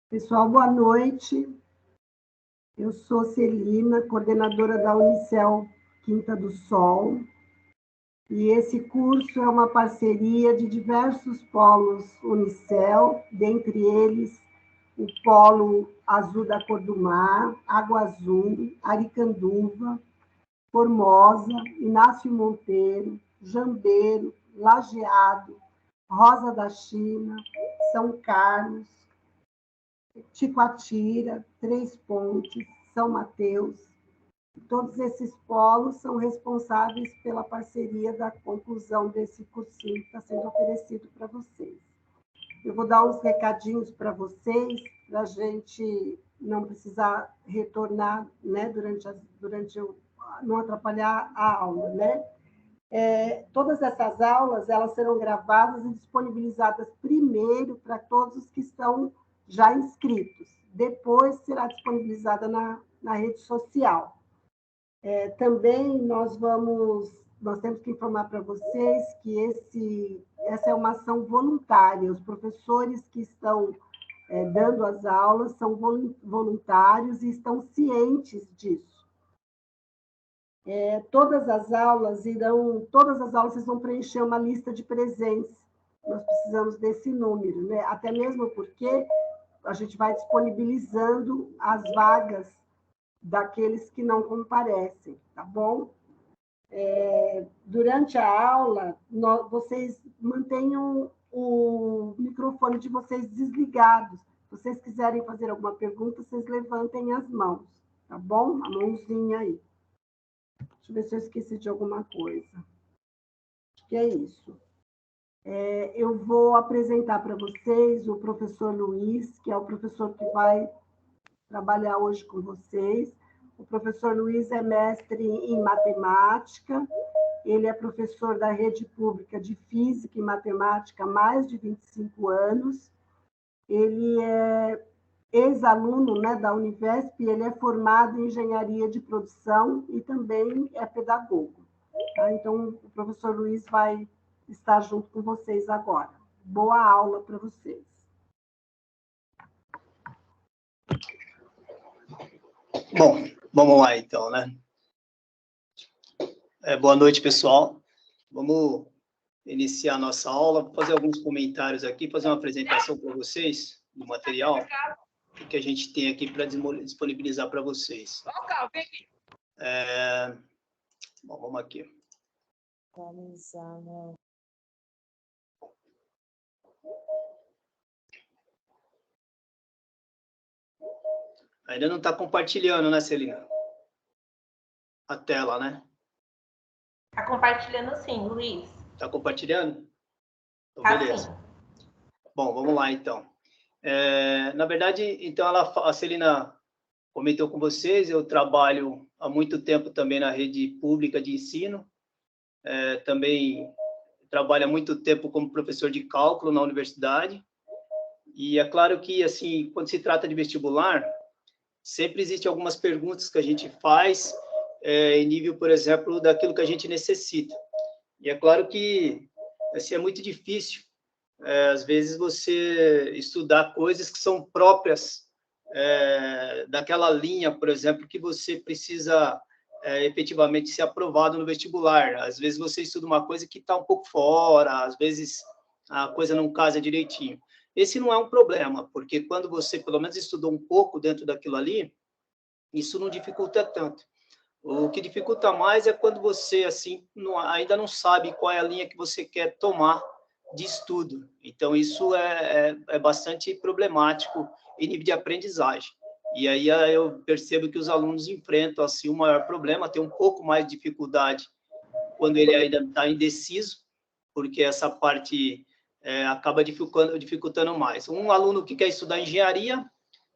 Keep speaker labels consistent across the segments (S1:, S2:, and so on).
S1: Pessoal, boa noite. Eu sou Celina, coordenadora da Unicel Quinta do Sol, e esse curso é uma parceria de diversos polos Unicel, dentre eles o Polo Azul da Cor do Mar, Água Azul, Aricanduva, Formosa, Inácio Monteiro, Jambeiro, Lajeado, Rosa da China, São Carlos, Ticoatira, Três Pontes, São Mateus. Todos esses polos são responsáveis pela parceria da conclusão desse cursinho que está sendo oferecido para vocês. Eu vou dar uns recadinhos para vocês, para a gente não precisar retornar, né, durante não atrapalhar a aula, né? Todas essas aulas elas serão gravadas e disponibilizadas primeiro para todos os que estão já inscritos. Depois será disponibilizada na rede social. Também nós temos que informar para vocês que essa é uma ação voluntária. Os professores que estão dando as aulas são voluntários e estão cientes disso. Todas as aulas vocês vão preencher uma lista de presentes. Nós precisamos desse número, né? Até mesmo porque a gente vai disponibilizando as vagas daqueles que não comparecem, tá bom? Durante a aula, vocês mantenham o microfone de vocês desligado. Se vocês quiserem fazer alguma pergunta, vocês levantem as mãos, tá bom? A mãozinha aí. Deixa eu ver se eu esqueci de alguma coisa. Acho que é isso. Eu vou apresentar para vocês o professor Luiz, que é o professor que vai trabalhar hoje com vocês. O professor Luiz é mestre em matemática, ele é professor da rede pública de física e matemática há mais de 25 anos, ele é ex-aluno, né, da Univesp, ele é formado em engenharia de produção e também é pedagogo. Tá? Então, o professor Luiz vai estar junto com vocês agora. Boa aula para vocês.
S2: Bom, vamos lá então, né? Boa noite, pessoal. Vamos iniciar a nossa aula, vou fazer alguns comentários aqui, fazer uma apresentação para vocês do material que a gente tem aqui para disponibilizar para vocês. Bom, vamos aqui. Ainda não está compartilhando, né, Celina? A tela, né?
S3: Está compartilhando sim, Luiz.
S2: Está compartilhando? Então,
S3: tá,
S2: beleza.
S3: Sim.
S2: Bom, vamos lá, então. Na verdade, então, a Celina comentou com vocês, eu trabalho há muito tempo também na rede pública de ensino, também trabalho há muito tempo como professor de cálculo na universidade, e é claro que, assim, quando se trata de vestibular, sempre existem algumas perguntas que a gente faz em nível, por exemplo, daquilo que a gente necessita. E é claro que assim, é muito difícil, às vezes, você estudar coisas que são próprias daquela linha, por exemplo, que você precisa efetivamente ser aprovado no vestibular. Às vezes você estuda uma coisa que está um pouco fora, às vezes a coisa não casa direitinho. Esse não é um problema, porque quando você, pelo menos, estudou um pouco dentro daquilo ali, isso não dificulta tanto. O que dificulta mais é quando você, assim, ainda não sabe qual é a linha que você quer tomar de estudo. Então, isso é bastante problemático em nível de aprendizagem. E aí eu percebo que os alunos enfrentam, assim, o maior problema, tem um pouco mais de dificuldade quando ele ainda está indeciso, porque essa parte acaba dificultando mais. Um aluno que quer estudar engenharia,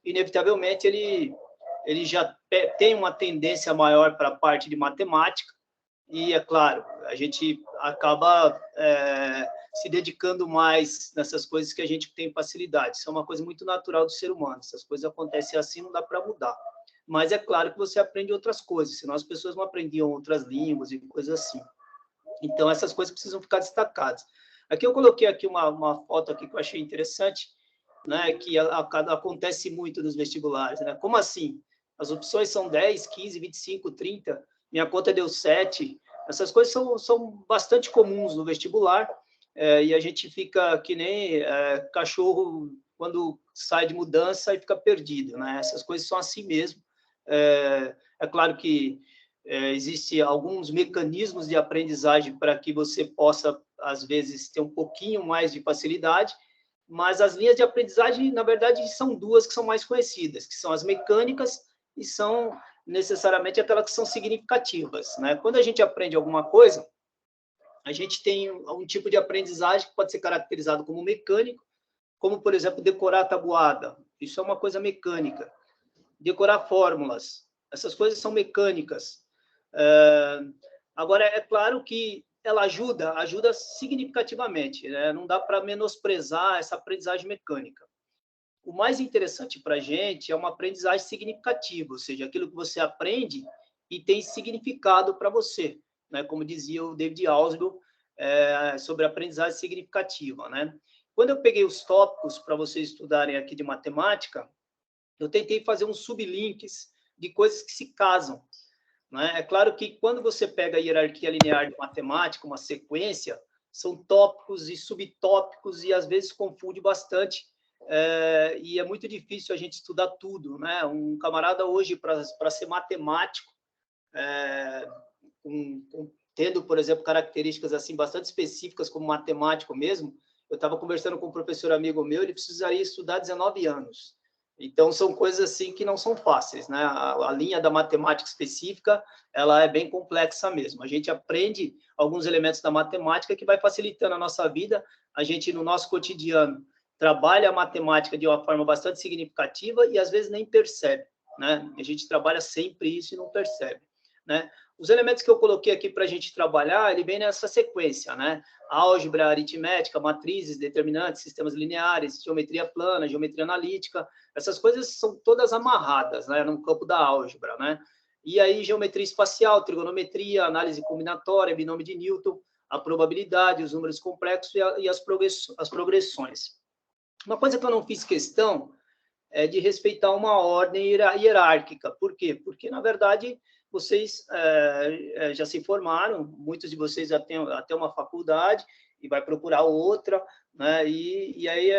S2: inevitavelmente, ele já tem uma tendência maior para a parte de matemática, e, é claro, a gente acaba se dedicando mais nessas coisas que a gente tem facilidade. Isso é uma coisa muito natural do ser humano. Essas coisas acontecem assim, não dá para mudar. Mas é claro que você aprende outras coisas, senão as pessoas não aprendiam outras línguas e coisas assim. Então, essas coisas precisam ficar destacadas. Aqui eu coloquei aqui uma foto aqui que eu achei interessante, né, que acontece muito nos vestibulares, né? Como assim? As opções são 10, 15, 25, 30, minha conta deu 7. Essas coisas são bastante comuns no vestibular, e a gente fica que nem cachorro quando sai de mudança e fica perdido, né? Essas coisas são assim mesmo. É claro que existem alguns mecanismos de aprendizagem para que você possa, às vezes, ter um pouquinho mais de facilidade, mas as linhas de aprendizagem, na verdade, são duas que são mais conhecidas, que são as mecânicas e são necessariamente aquelas que são significativas, né? Quando a gente aprende alguma coisa, a gente tem um tipo de aprendizagem que pode ser caracterizado como mecânico, como, por exemplo, decorar a tabuada. Isso é uma coisa mecânica. Decorar fórmulas. Essas coisas são mecânicas. Agora, é claro que ela ajuda significativamente, né? Não dá para menosprezar essa aprendizagem mecânica. O mais interessante para a gente é uma aprendizagem significativa, ou seja, aquilo que você aprende e tem significado para você, né? Como dizia o David Ausubel, sobre a aprendizagem significativa, né? Quando eu peguei os tópicos para vocês estudarem aqui de matemática, eu tentei fazer uns sublinks de coisas que se casam, né? É claro que quando você pega a hierarquia linear de matemática, uma sequência, são tópicos e subtópicos e às vezes confunde bastante, e é muito difícil a gente estudar tudo, né? Um camarada hoje, para ser matemático, tendo, por exemplo, características assim bastante específicas como matemático mesmo, eu estava conversando com um professor amigo meu, ele precisaria estudar 19 anos. Então, são coisas assim que não são fáceis, né? A linha da matemática específica, ela é bem complexa mesmo. A gente aprende alguns elementos da matemática que vai facilitando a nossa vida. A gente, no nosso cotidiano, trabalha a matemática de uma forma bastante significativa e, às vezes, nem percebe, né? A gente trabalha sempre isso e não percebe, né? Os elementos que eu coloquei aqui para a gente trabalhar, ele vem nessa sequência, né? Álgebra, aritmética, matrizes, determinantes, sistemas lineares, geometria plana, geometria analítica, essas coisas são todas amarradas, né, no campo da álgebra, né? E aí, geometria espacial, trigonometria, análise combinatória, binômio de Newton, a probabilidade, os números complexos e as progressões. Uma coisa que eu não fiz questão é de respeitar uma ordem hierárquica. Por quê? Porque, na verdade, vocês já se formaram, muitos de vocês já têm até uma faculdade e vai procurar outra, né? E aí,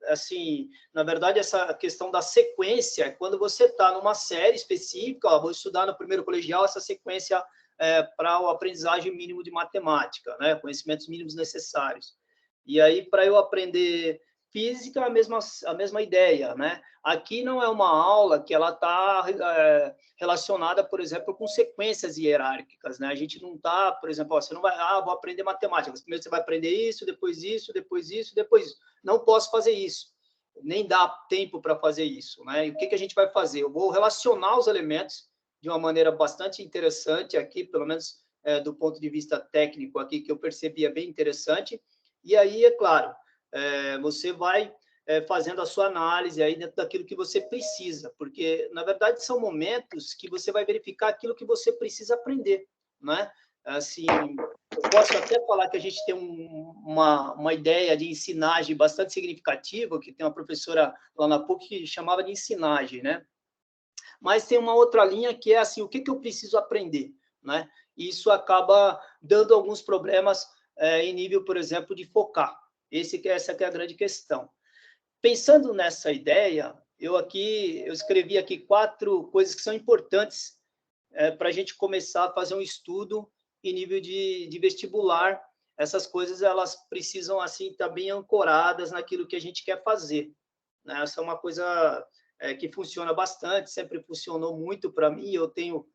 S2: assim, na verdade, essa questão da sequência é quando você está numa série específica, ó, vou estudar no primeiro colegial essa sequência para o aprendizagem mínimo de matemática, né? Conhecimentos mínimos necessários. E aí, para eu aprender física, a mesma ideia, né? Aqui não é uma aula que ela está relacionada, por exemplo, com sequências hierárquicas, né? A gente não está, por exemplo, ó, você não vai, vou aprender matemática, primeiro você vai aprender isso, depois isso, depois isso, depois isso. Não posso fazer isso, nem dá tempo para fazer isso, né? E o que a gente vai fazer? Eu vou relacionar os elementos de uma maneira bastante interessante aqui, pelo menos do ponto de vista técnico aqui, que eu percebi é bem interessante, e aí, é claro, você vai fazendo a sua análise aí dentro daquilo que você precisa, porque, na verdade, são momentos que você vai verificar aquilo que você precisa aprender, né? Assim, eu posso até falar que a gente tem uma ideia de ensinagem bastante significativa, que tem uma professora lá na PUC que chamava de ensinagem, né? Mas tem uma outra linha que é assim, o que eu preciso aprender, né? E isso acaba dando alguns problemas em nível, por exemplo, de focar. Essa que é a grande questão. Pensando nessa ideia, eu escrevi aqui 4 coisas que são importantes para a gente começar a fazer um estudo em nível de vestibular. Essas coisas, elas precisam, assim, estar bem ancoradas naquilo que a gente quer fazer, né? Essa é uma coisa que funciona bastante, sempre funcionou muito para mim. Eu tenho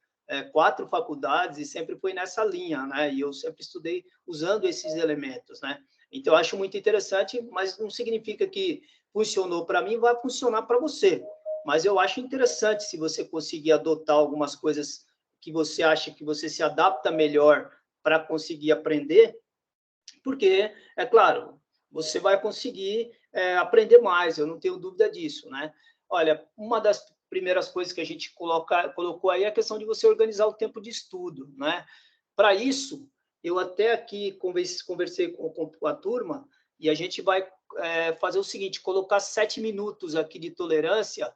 S2: 4 faculdades e sempre foi nessa linha, né? E eu sempre estudei usando esses elementos, né? Então, eu acho muito interessante, mas não significa que funcionou para mim, vai funcionar para você. Mas eu acho interessante se você conseguir adotar algumas coisas que você acha que você se adapta melhor para conseguir aprender, porque, é claro, você vai conseguir aprender mais, eu não tenho dúvida disso, né? Olha, uma das primeiras coisas que a gente colocou aí é a questão de você organizar o tempo de estudo, né? Para isso, eu até aqui conversei com a turma e a gente vai fazer o seguinte, colocar 7 minutos aqui de tolerância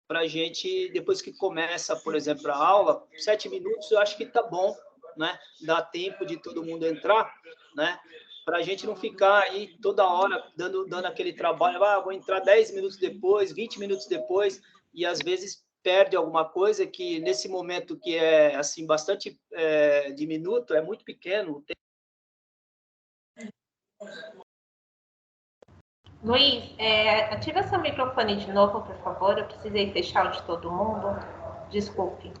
S2: para a gente, depois que começa, por exemplo, a aula, 7 minutos eu acho que está bom, né? Dá tempo de todo mundo entrar, né? Para a gente não ficar aí toda hora dando aquele trabalho, vou entrar 10 minutos depois, 20 minutos depois, e às vezes perde alguma coisa que nesse momento que é assim bastante diminuto, é muito pequeno.
S3: Luiz, ativa seu microfone de novo, por favor. Eu precisei fechar o de todo mundo. Desculpe.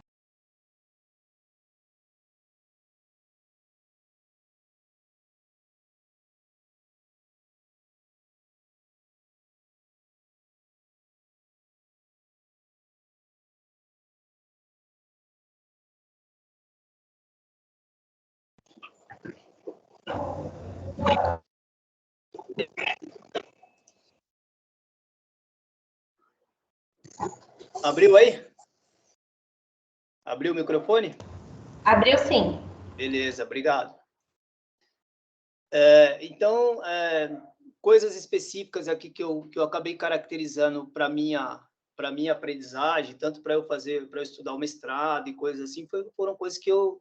S2: Abriu aí? Abriu o microfone?
S3: Abriu sim.
S2: Beleza, obrigado. Então, coisas específicas aqui que eu acabei caracterizando para minha aprendizagem, tanto para eu estudar o mestrado e coisas assim, foram coisas que eu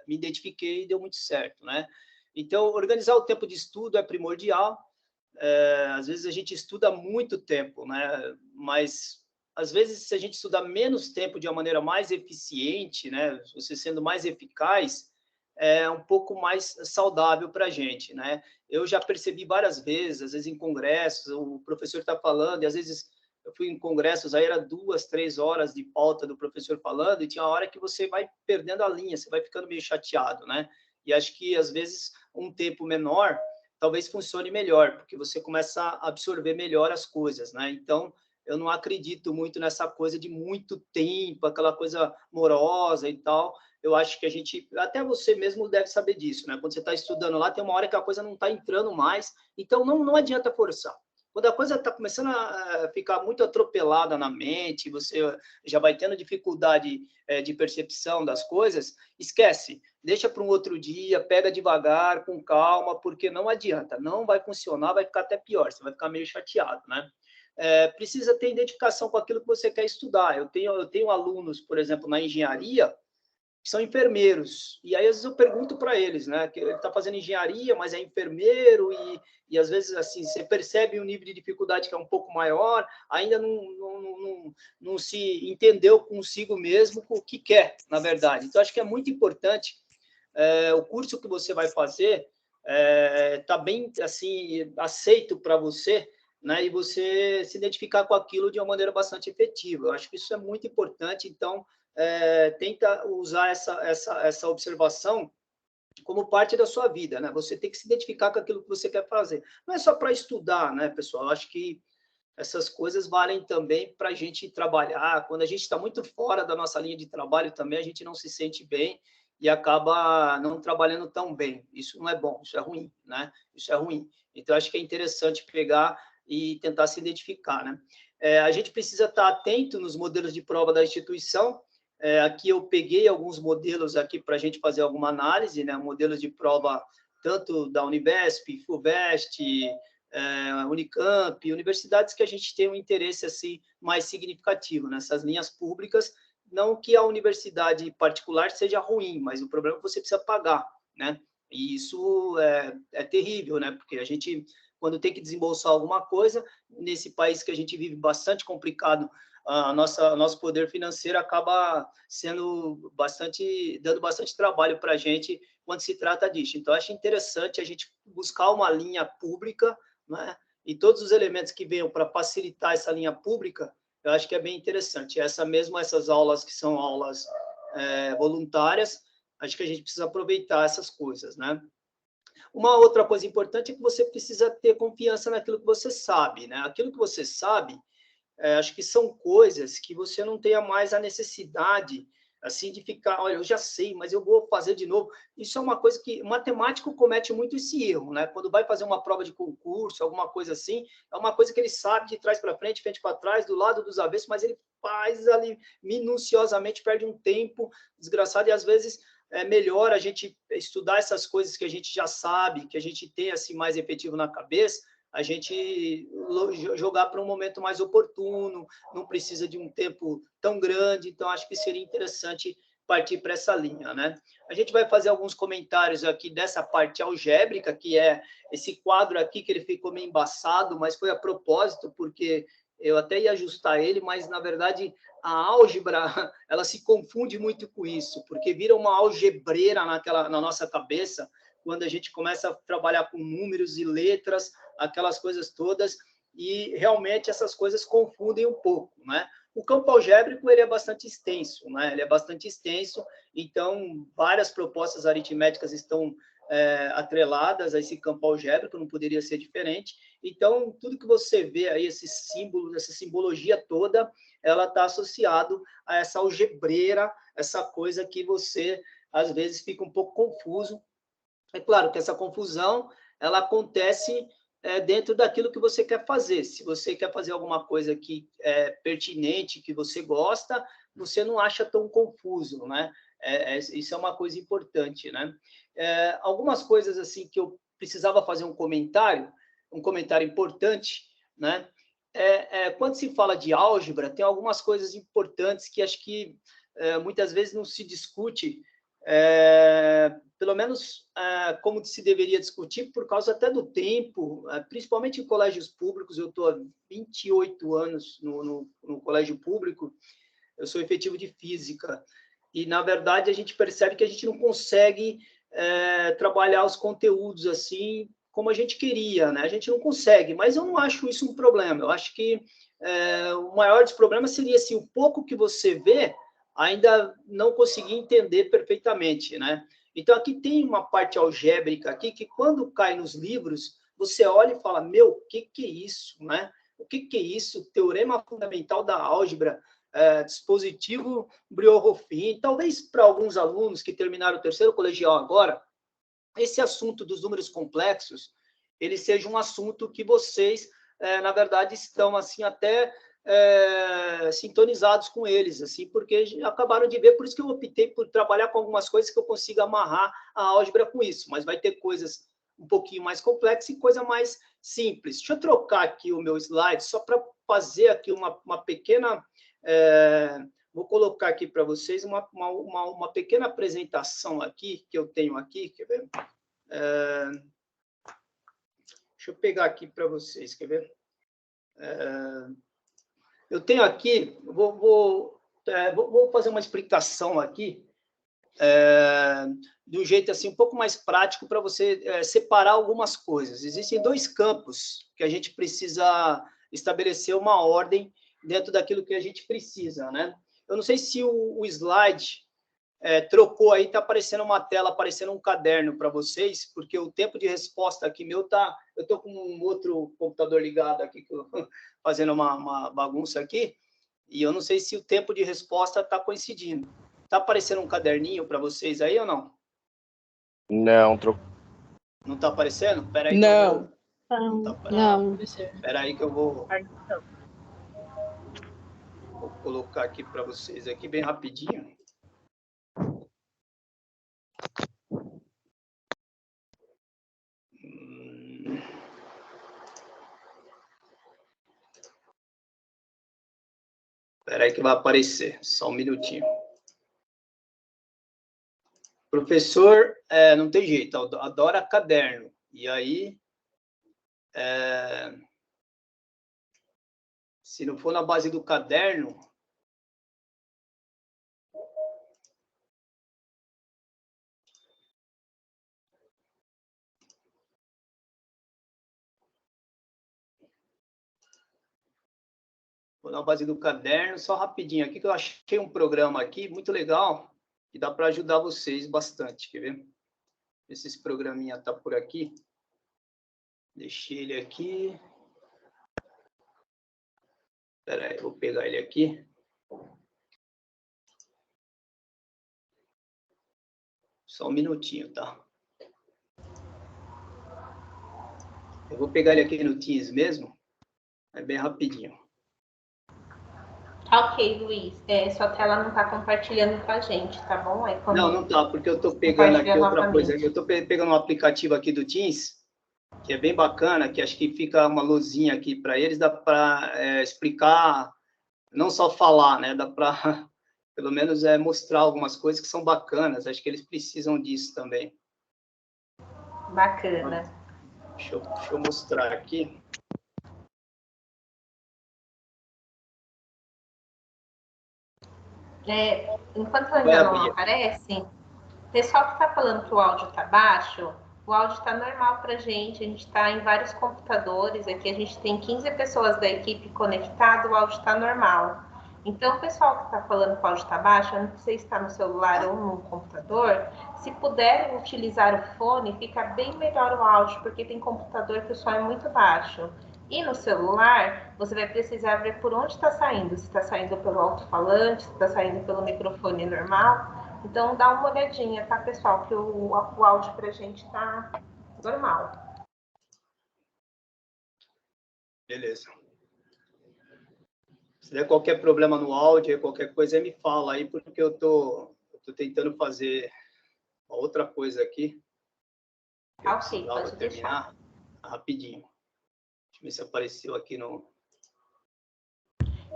S2: me identifiquei e deu muito certo, né? Então, organizar o tempo de estudo é primordial. Às vezes a gente estuda muito tempo, né? Mas às vezes se a gente estudar menos tempo de uma maneira mais eficiente, né? Você sendo mais eficaz, é um pouco mais saudável para a gente, né? Eu já percebi várias vezes, às vezes em congressos, o professor está falando, e às vezes eu fui em congressos, aí era 2, 3 horas de pauta do professor falando, e tinha uma hora que você vai perdendo a linha, você vai ficando meio chateado, né? E acho que, às vezes, um tempo menor talvez funcione melhor, porque você começa a absorver melhor as coisas, né? Então, eu não acredito muito nessa coisa de muito tempo, aquela coisa morosa e tal. Eu acho que a gente, até você mesmo deve saber disso, né? Quando você está estudando lá, tem uma hora que a coisa não está entrando mais, então não adianta forçar. Quando a coisa está começando a ficar muito atropelada na mente, você já vai tendo dificuldade de percepção das coisas, esquece, deixa para um outro dia, pega devagar, com calma, porque não adianta, não vai funcionar, vai ficar até pior, você vai ficar meio chateado, né? Precisa ter identificação com aquilo que você quer estudar. Eu tenho alunos, por exemplo, na engenharia, que são enfermeiros. E aí, às vezes, eu pergunto para eles, né? Que ele está fazendo engenharia, mas é enfermeiro, e às vezes, assim, você percebe um nível de dificuldade que é um pouco maior, ainda não se entendeu consigo mesmo o que quer, na verdade. Então, acho que é muito importante o curso que você vai fazer tá bem, assim, aceito para você, né? E você se identificar com aquilo de uma maneira bastante efetiva. Eu acho que isso é muito importante, então, tenta usar essa observação como parte da sua vida, né? Você tem que se identificar com aquilo que você quer fazer. Não é só para estudar, né, pessoal? Eu acho que essas coisas valem também para a gente trabalhar. Quando a gente está muito fora da nossa linha de trabalho também, a gente não se sente bem e acaba não trabalhando tão bem. Isso não é bom, isso é ruim, né? Isso é ruim. Então, acho que é interessante pegar e tentar se identificar, né? A gente precisa estar atento nos modelos de prova da instituição. Aqui eu peguei alguns modelos aqui para a gente fazer alguma análise, né? Modelos de prova tanto da Unibesp, FUVEST, Unicamp, universidades que a gente tem um interesse assim mais significativo nessas linhas públicas. Não que a universidade particular seja ruim, mas o problema é que você precisa pagar, né? E isso é terrível, né? Porque a gente, quando tem que desembolsar alguma coisa, nesse país que a gente vive bastante complicado, nosso poder financeiro acaba sendo dando bastante trabalho para a gente quando se trata disso. Então, acho interessante a gente buscar uma linha pública, né? E todos os elementos que venham para facilitar essa linha pública, eu acho que é bem interessante. Essas aulas que são aulas voluntárias, acho que a gente precisa aproveitar essas coisas, né? Uma outra coisa importante é que você precisa ter confiança naquilo que você sabe, né? Aquilo que você sabe, acho que são coisas que você não tenha mais a necessidade assim de ficar, olha, eu já sei, mas eu vou fazer de novo. Isso é uma coisa que o matemático comete muito esse erro, né? Quando vai fazer uma prova de concurso, alguma coisa assim, é uma coisa que ele sabe de trás para frente para trás, do lado dos avessos, mas ele faz ali minuciosamente, perde um tempo desgraçado, e às vezes é melhor a gente estudar essas coisas que a gente já sabe, que a gente tem assim mais efetivo na cabeça, a gente jogar para um momento mais oportuno, não precisa de um tempo tão grande, então acho que seria interessante partir para essa linha, né? A gente vai fazer alguns comentários aqui dessa parte algébrica, que é esse quadro aqui, que ele ficou meio embaçado, mas foi a propósito, porque eu até ia ajustar ele, mas, na verdade, a álgebra, ela se confunde muito com isso, porque vira uma algebreira na nossa cabeça, quando a gente começa a trabalhar com números e letras, aquelas coisas todas, e realmente essas coisas confundem um pouco, né? O campo algébrico, ele é bastante extenso, né? Ele é bastante extenso, então várias propostas aritméticas estão atreladas a esse campo algébrico, não poderia ser diferente. Então, tudo que você vê aí, esses símbolos, essa simbologia toda, ela está associado a essa algebreira, essa coisa que você, às vezes, fica um pouco confuso. É claro que essa confusão, ela acontece dentro daquilo que você quer fazer. Se você quer fazer alguma coisa que é pertinente, que você gosta, você não acha tão confuso, né? Isso é uma coisa importante, né? Algumas coisas assim que eu precisava fazer um comentário importante, né? Quando se fala de álgebra, tem algumas coisas importantes que acho que muitas vezes não se discute, pelo menos como se deveria discutir, por causa até do tempo, principalmente em colégios públicos. Eu estou há 28 anos no colégio público, eu sou efetivo de física, e, na verdade, a gente percebe que a gente não consegue trabalhar os conteúdos assim como a gente queria, né? A gente não consegue, mas eu não acho isso um problema. Eu acho que o maior dos problemas seria se o pouco que você vê ainda não conseguir entender perfeitamente, né? Então, aqui tem uma parte algébrica aqui que, quando cai nos livros, você olha e fala, meu, o que é isso, né? O que é isso? Teorema fundamental da álgebra, dispositivo Briot-Ruffin. Talvez para alguns alunos que terminaram o terceiro colegial agora, esse assunto dos números complexos, ele seja um assunto que vocês, na verdade, estão assim até sintonizados com eles, assim, porque acabaram de ver. Por isso que eu optei por trabalhar com algumas coisas que eu consiga amarrar a álgebra com isso, mas vai ter coisas um pouquinho mais complexas e coisa mais simples. Deixa eu trocar aqui o meu slide só para fazer aqui uma pequena... vou colocar aqui para vocês uma pequena apresentação aqui, que eu tenho aqui, quer ver? Deixa eu pegar aqui para vocês, quer ver? Eu tenho aqui, vou fazer uma explicação aqui, de um jeito assim um pouco mais prático, para você separar algumas coisas. Existem dois campos que a gente precisa estabelecer uma ordem dentro daquilo que a gente precisa, né? Eu não sei se o slide trocou aí, está aparecendo uma tela, aparecendo um caderno para vocês, porque o tempo de resposta aqui meu tá... Eu estou com um outro computador ligado aqui, que eu fazendo uma bagunça aqui, e eu não sei se o tempo de resposta está coincidindo. Está aparecendo um caderninho para vocês aí ou não?
S4: Não, trocou.
S2: Não está aparecendo? Espera aí.
S5: Não.
S2: Não. Espera aí que eu vou colocar aqui para vocês aqui bem rapidinho. Espera aí que vai aparecer, só um minutinho. Professor, não tem jeito, adora caderno. E aí, se não for na base do caderno... Vou na base do caderno, só rapidinho aqui, que eu achei um programa aqui muito legal, que dá para ajudar vocês bastante, quer ver? Esse programinha tá por aqui. Deixei ele aqui. Espera aí, vou pegar ele aqui. Só um minutinho, tá? Eu vou pegar ele aqui no Teams mesmo. É bem rapidinho.
S3: Ok, Luiz. Sua tela não está compartilhando com a gente, tá bom?
S2: Não está, porque eu estou pegando aqui outra coisa. Eu estou pegando um aplicativo aqui do Teams que é bem bacana, que acho que fica uma luzinha aqui para eles, dá para explicar, não só falar, né? Dá para, pelo menos, mostrar algumas coisas que são bacanas. Acho que eles precisam disso também.
S3: Bacana.
S2: Deixa eu mostrar aqui.
S3: Enquanto ainda não aparece, o pessoal que está falando que o áudio está baixo, o áudio está normal para a gente está em vários computadores, aqui a gente tem 15 pessoas da equipe conectadas, o áudio está normal. Então, o pessoal que está falando que o áudio está baixo, não sei se está no celular ou no computador, se puderem utilizar o fone, fica bem melhor o áudio, porque tem computador que o som é muito baixo. E no celular, você vai precisar ver por onde está saindo, se está saindo pelo alto-falante, se está saindo pelo microfone normal. Então, dá uma olhadinha, tá, pessoal? Que o áudio para a gente tá normal.
S2: Beleza. Se der qualquer problema no áudio, qualquer coisa, me fala aí, porque eu tô tentando fazer uma outra coisa aqui.
S3: Ok, pode terminar.
S2: Rapidinho. Deixa eu ver se apareceu aqui no...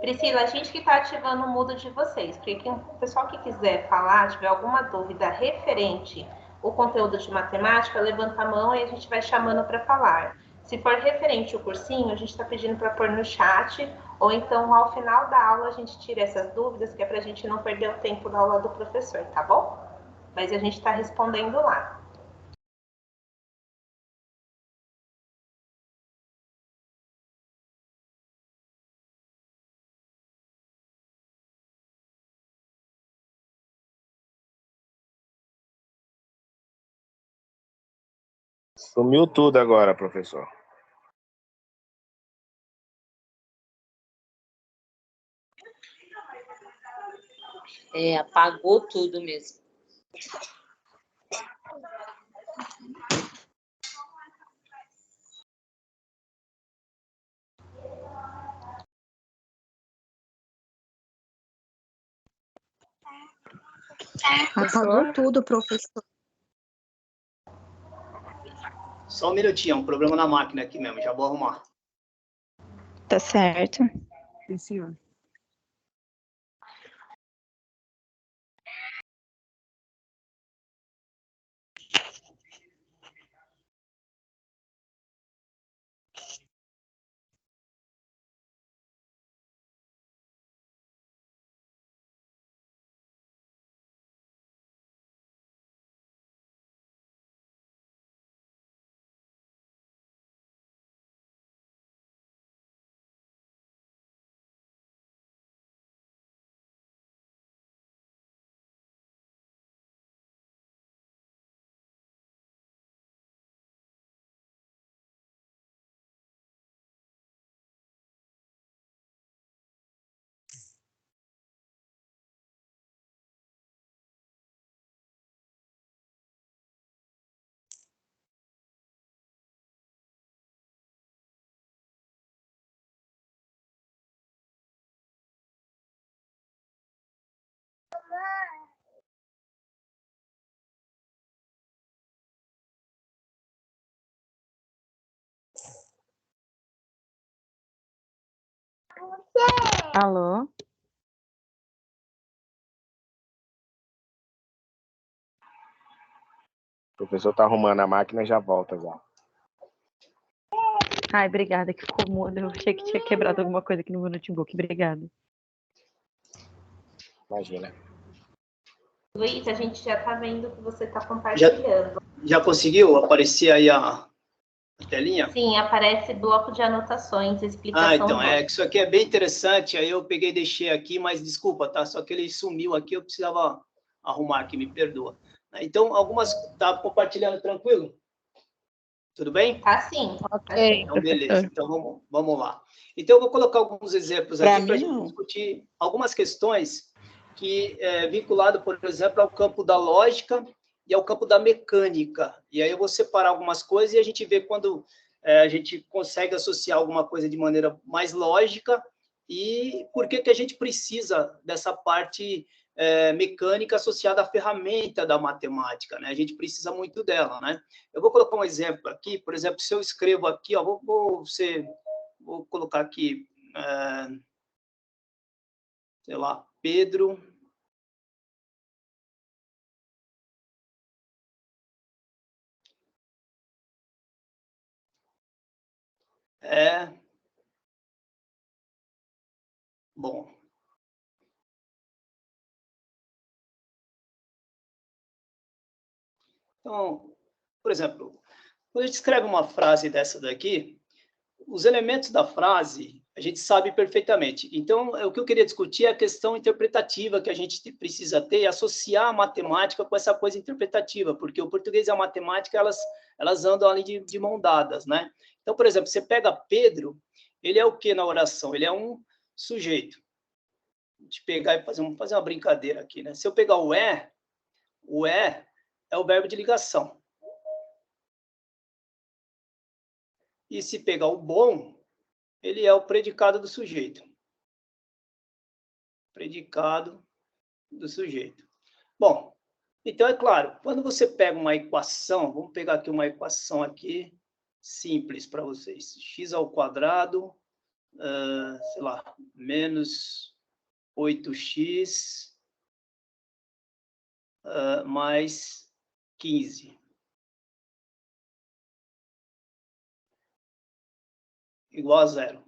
S3: Priscila, a gente que está ativando o mudo de vocês, porque o pessoal que quiser falar, tiver alguma dúvida referente ao conteúdo de matemática, levanta a mão e a gente vai chamando para falar. Se for referente ao cursinho, a gente está pedindo para pôr no chat, ou então ao final da aula a gente tira essas dúvidas, que é para a gente não perder o tempo da aula do professor, tá bom? Mas a gente está respondendo lá.
S4: Sumiu tudo agora, professor.
S5: Apagou tudo mesmo.
S6: Apagou tudo, professor.
S2: Só um minutinho, um problema na máquina aqui mesmo, já vou arrumar.
S6: Tá certo.
S7: Sim, senhor.
S6: Alô?
S4: O professor tá arrumando a máquina e já volta já.
S6: Ai, obrigada, que ficou mudo. Eu achei que tinha quebrado alguma coisa aqui no meu notebook. Obrigada.
S4: Imagina.
S3: Luiz, a gente já está vendo que você está compartilhando.
S2: Já conseguiu aparecer aí a telinha?
S3: Sim, aparece bloco de anotações, explicação.
S2: Então, isso aqui é bem interessante, aí eu peguei e deixei aqui, mas desculpa, tá? Só que ele sumiu aqui, eu precisava arrumar aqui, me perdoa. Então, algumas... Tá compartilhando tranquilo? Tudo bem?
S3: Tá sim.
S6: Ok.
S2: Então, beleza. Então, vamos lá. Então, eu vou colocar alguns exemplos aqui para a gente discutir algumas questões que vinculado, por exemplo, ao campo da lógica e ao campo da mecânica. E aí eu vou separar algumas coisas e a gente vê quando a gente consegue associar alguma coisa de maneira mais lógica e por que a gente precisa dessa parte mecânica associada à ferramenta da matemática, né? A gente precisa muito dela, né? Eu vou colocar um exemplo aqui, por exemplo, se eu escrevo aqui, ó, vou colocar aqui, sei lá, Pedro bom. Então, por exemplo, quando a gente escreve uma frase dessa daqui, os elementos da frase a gente sabe perfeitamente. Então, o que eu queria discutir é a questão interpretativa que a gente precisa ter e associar a matemática com essa coisa interpretativa, porque o português e a matemática, elas andam ali de mão dadas, né? Então, por exemplo, você pega Pedro, ele é o que na oração? Ele é um sujeito. A gente pegar e fazer uma brincadeira aqui, né? Se eu pegar o é o verbo de ligação. E se pegar o bom, ele é o predicado do sujeito. Predicado do sujeito. Bom, então é claro, quando você pega uma equação, vamos pegar aqui uma equação aqui, simples para vocês. X ao quadrado, sei lá, menos 8x mais 15. Igual a zero.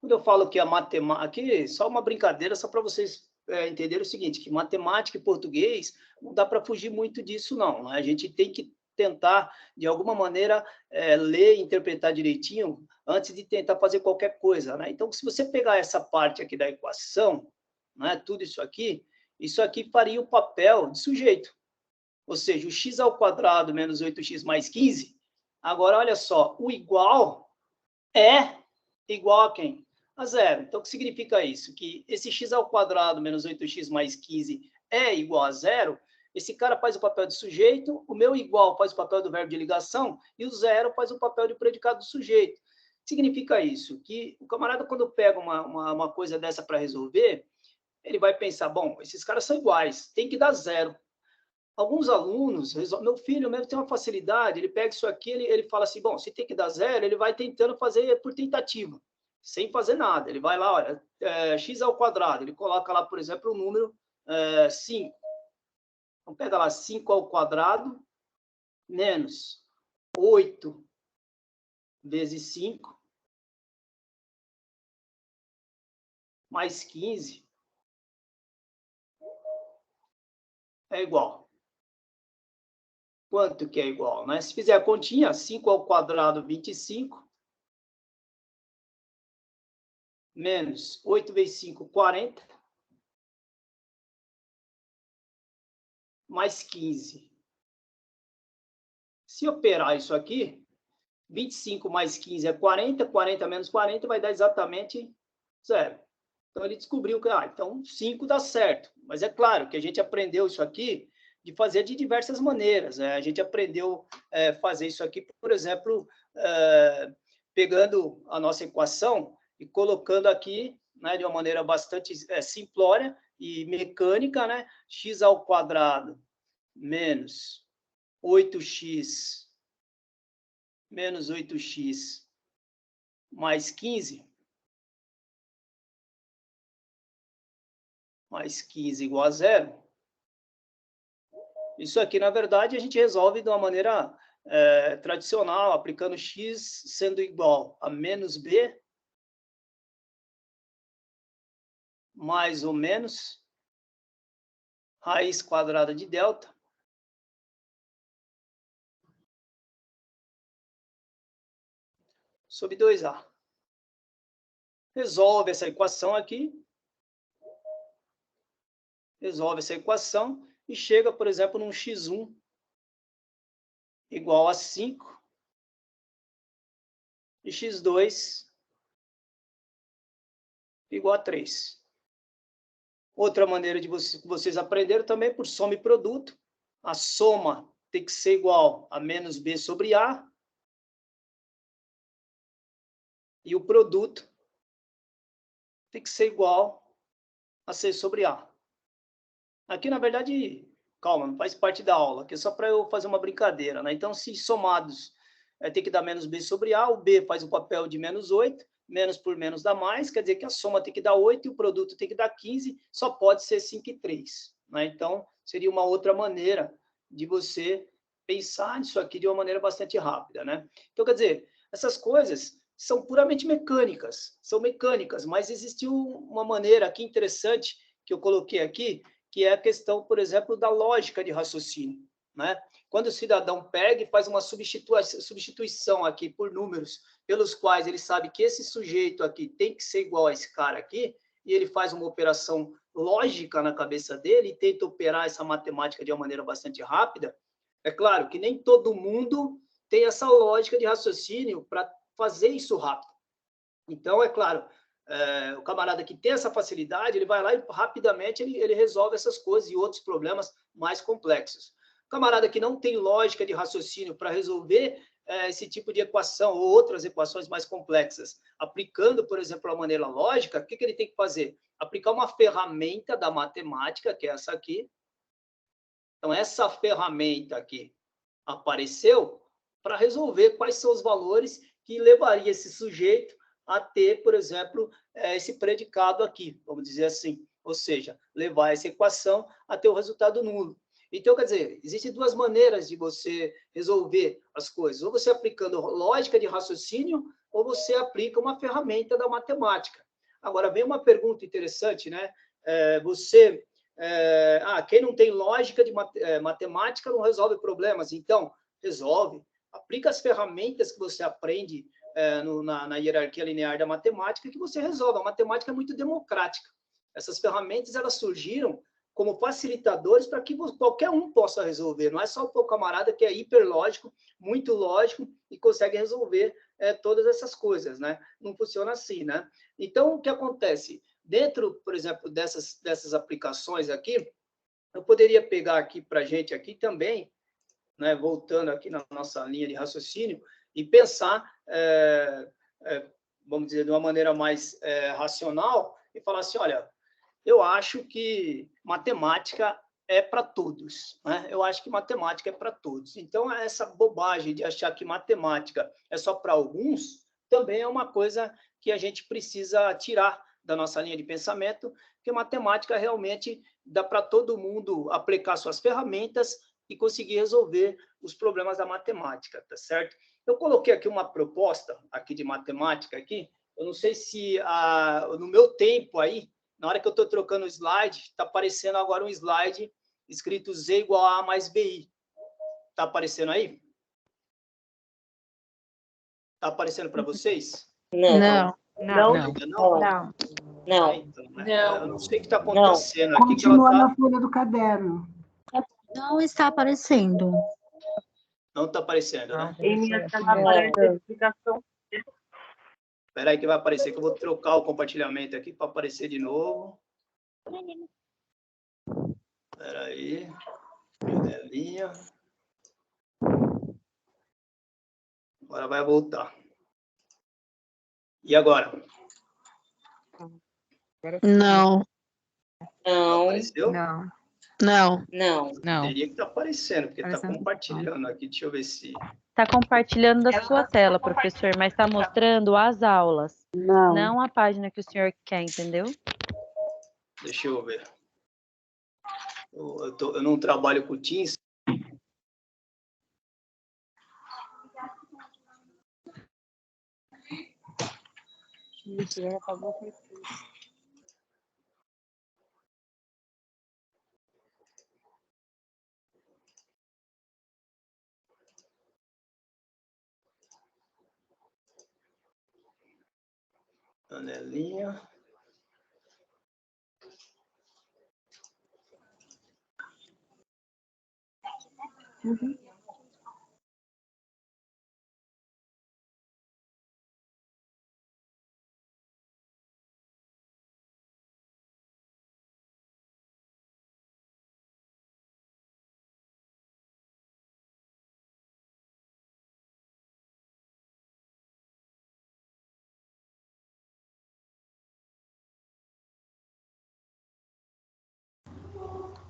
S2: Quando eu falo que a matemática... Aqui, só uma brincadeira, só para vocês entenderem o seguinte, que matemática e português não dá para fugir muito disso, não. Né? A gente tem que tentar, de alguma maneira, ler e interpretar direitinho antes de tentar fazer qualquer coisa. Né? Então, se você pegar essa parte aqui da equação, né, tudo isso aqui faria o papel de sujeito. Ou seja, o x ao quadrado menos 8x mais 15. Agora, olha só, o igual é igual a quem? A zero. Então, o que significa isso? Que esse x ao quadrado menos 8x mais 15 é igual a zero. Esse cara faz o papel de sujeito, o meu igual faz o papel do verbo de ligação e o zero faz o papel de predicado do sujeito. Significa isso? Que o camarada, quando pega uma coisa dessa para resolver, ele vai pensar, bom, esses caras são iguais, tem que dar zero. Alguns alunos, meu filho mesmo tem uma facilidade, ele pega isso aqui, ele fala assim, bom, se tem que dar zero, ele vai tentando fazer por tentativa, sem fazer nada. Ele vai lá, olha, x ao quadrado, ele coloca lá, por exemplo, o número 5. Então, pega lá 5 ao quadrado menos 8 vezes 5 mais 15 é igual. Quanto que é igual, né? Se fizer a continha, 5 ao quadrado, 25, menos 8 vezes 5, 40, mais 15. Se operar isso aqui, 25 mais 15 é 40, 40 menos 40 vai dar exatamente zero. Então, ele descobriu que, então 5 dá certo. Mas é claro que a gente aprendeu isso aqui de fazer de diversas maneiras. Né? A gente aprendeu a fazer isso aqui, por exemplo, pegando a nossa equação e colocando aqui, né, de uma maneira bastante simplória e mecânica, né, x ao quadrado menos 8x menos 8x mais 15 mais 15 igual a zero. Isso aqui, na verdade, a gente resolve de uma maneira tradicional, aplicando x sendo igual a menos b, mais ou menos raiz quadrada de delta, sobre 2a. Resolve essa equação aqui. Resolve essa equação e chega, por exemplo, num x1 igual a 5 e x2 igual a 3. Outra maneira de vocês aprenderam também por soma e produto. A soma tem que ser igual a menos b sobre a. E o produto tem que ser igual a C sobre A. Aqui, na verdade, calma, não faz parte da aula, aqui é só para eu fazer uma brincadeira, né? Então, se somados tem que dar menos B sobre A, o B faz o papel de menos 8, menos por menos dá mais, quer dizer que a soma tem que dar 8 e o produto tem que dar 15, só pode ser 5 e 3. Né? Então, seria uma outra maneira de você pensar nisso aqui de uma maneira bastante rápida. Né? Então, quer dizer, essas coisas são puramente mecânicas, são mecânicas, mas existiu uma maneira aqui interessante que eu coloquei aqui, que é a questão, por exemplo, da lógica de raciocínio. Né? Quando o cidadão pega e faz uma substituição aqui por números, pelos quais ele sabe que esse sujeito aqui tem que ser igual a esse cara aqui, e ele faz uma operação lógica na cabeça dele e tenta operar essa matemática de uma maneira bastante rápida, é claro que nem todo mundo tem essa lógica de raciocínio para fazer isso rápido. Então, é claro, o camarada que tem essa facilidade, ele vai lá e rapidamente ele resolve essas coisas e outros problemas mais complexos. O camarada que não tem lógica de raciocínio para resolver esse tipo de equação ou outras equações mais complexas, aplicando, por exemplo, a maneira lógica, o que ele tem que fazer? Aplicar uma ferramenta da matemática, que é essa aqui. Então, essa ferramenta aqui apareceu para resolver quais são os valores que levaria esse sujeito a ter, por exemplo, esse predicado aqui, vamos dizer assim, ou seja, levar essa equação a ter o resultado nulo. Então, quer dizer, existem duas maneiras de você resolver as coisas, ou você aplicando lógica de raciocínio, ou você aplica uma ferramenta da matemática. Agora, vem uma pergunta interessante, né? Quem não tem lógica de matemática não resolve problemas. Então, resolve. Aplica as ferramentas que você aprende na hierarquia linear da matemática que você resolve. A matemática é muito democrática. Essas ferramentas elas surgiram como facilitadores para que qualquer um possa resolver. Não é só o camarada que é hiperlógico, muito lógico e consegue resolver todas essas coisas, né? Não funciona assim, né? Então, o que acontece? Dentro, por exemplo, dessas aplicações aqui, eu poderia pegar aqui para a gente aqui também, né, voltando aqui na nossa linha de raciocínio, e pensar, vamos dizer, de uma maneira mais racional, e falar assim, olha, eu acho que matemática é para todos, né? Eu acho que matemática é para todos. Então, essa bobagem de achar que matemática é só para alguns, também é uma coisa que a gente precisa tirar da nossa linha de pensamento, porque matemática realmente dá para todo mundo aplicar suas ferramentas e conseguir resolver os problemas da matemática, tá certo? Eu coloquei aqui uma proposta aqui de matemática aqui, eu não sei se no meu tempo aí, na hora que eu estou trocando o slide, está aparecendo agora um slide escrito Z igual a A mais BI. Está aparecendo aí? Está aparecendo para vocês?
S5: Não.
S6: Não.
S2: Ainda não?
S5: Não. Não.
S2: Então, eu não sei o que está
S5: Não.
S2: acontecendo aqui.
S1: Continua na folha do caderno.
S7: Não está aparecendo.
S2: Não está aparecendo, né?
S6: Em minha tela aparece a explicação.
S2: Espera aí que vai aparecer, que eu vou trocar o compartilhamento aqui para aparecer de novo. Espera aí. Janelinha. Agora vai voltar. E agora?
S7: Não.
S5: Não.
S2: Apareceu?
S6: Não.
S7: Não.
S5: Não.
S6: Não.
S2: Teria que estar aparecendo, porque está
S6: Aparecendo.
S2: compartilhando aqui. Deixa eu ver se...
S6: Está compartilhando da sua tela, professor, mas está mostrando as aulas, não a página que o senhor quer, entendeu?
S2: Deixa eu ver. Eu não trabalho com o Teams. Janelinha.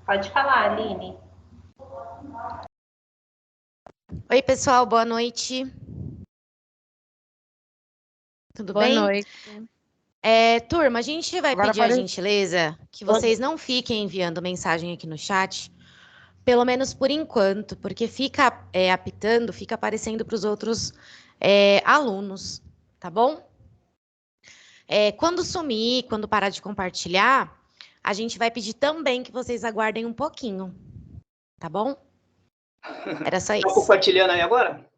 S3: Pode falar, Aline.
S8: Oi, pessoal, boa noite. Tudo
S6: Boa
S8: bem?
S6: noite.
S8: Turma, a gente vai
S6: Agora
S8: pedir a
S6: pode-
S8: gentileza que vocês não fiquem enviando mensagem aqui no chat, pelo menos por enquanto, porque fica apitando, fica aparecendo para os outros alunos, tá bom? Quando sumir, quando parar de compartilhar, a gente vai pedir também que vocês aguardem um pouquinho, tá bom? Era só
S2: Tá
S8: isso.
S2: compartilhando aí agora?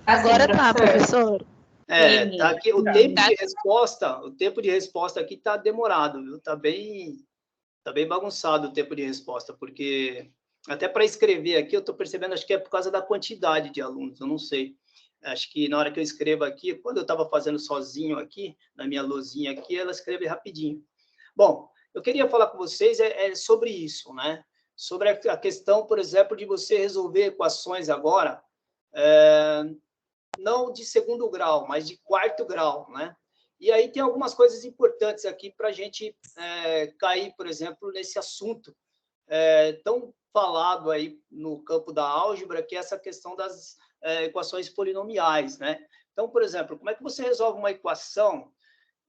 S7: Agora tá, professor.
S2: Tá aqui, o tempo de resposta aqui tá demorado, viu? Tá bem bagunçado o tempo de resposta, porque até para escrever aqui, eu estou percebendo, acho que é por causa da quantidade de alunos, eu não sei. Acho que na hora que eu escrevo aqui, quando eu estava fazendo sozinho aqui, na minha lousinha aqui, ela escreve rapidinho. Bom, eu queria falar com vocês sobre isso, né? Sobre a questão, por exemplo, de você resolver equações agora, não de segundo grau, mas de quarto grau, né? E aí tem algumas coisas importantes aqui para a gente cair, por exemplo, nesse assunto tão falado aí no campo da álgebra, que é essa questão das equações polinomiais, né? Então, por exemplo, como é que você resolve uma equação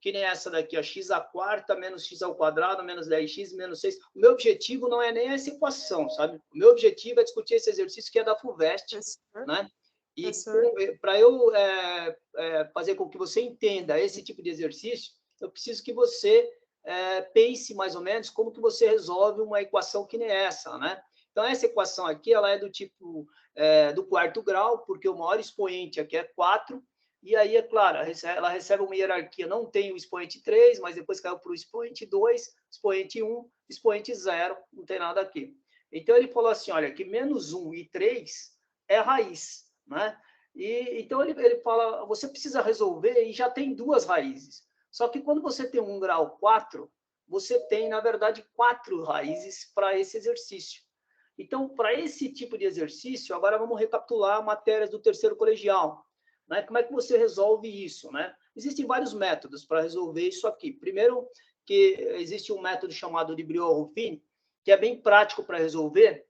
S2: que nem essa daqui, ó, x à quarta menos x ao quadrado menos 10x menos 6. O meu objetivo não é nem essa equação, sabe? O meu objetivo é discutir esse exercício que é da FUVEST, né? E para eu fazer com que você entenda esse tipo de exercício, eu preciso que você pense mais ou menos como que você resolve uma equação que nem essa, né? Então, essa equação aqui, ela é do tipo do quarto grau, porque o maior expoente aqui é 4, e aí, é claro, ela recebe uma hierarquia, não tem o expoente 3, mas depois caiu para o expoente 2, expoente 1, expoente 0, não tem nada aqui. Então, ele falou assim, olha, que menos 1 e 3 é raiz, né? Então, ele fala, você precisa resolver e já tem duas raízes. Só que quando você tem um grau 4, você tem, na verdade, 4 raízes para esse exercício. Então, para esse tipo de exercício, agora vamos recapitular matérias do terceiro colegial. Né? Como é que você resolve isso? Né? Existem vários métodos para resolver isso aqui. Primeiro, que existe um método chamado de Briot-Ruffin, que é bem prático para resolver.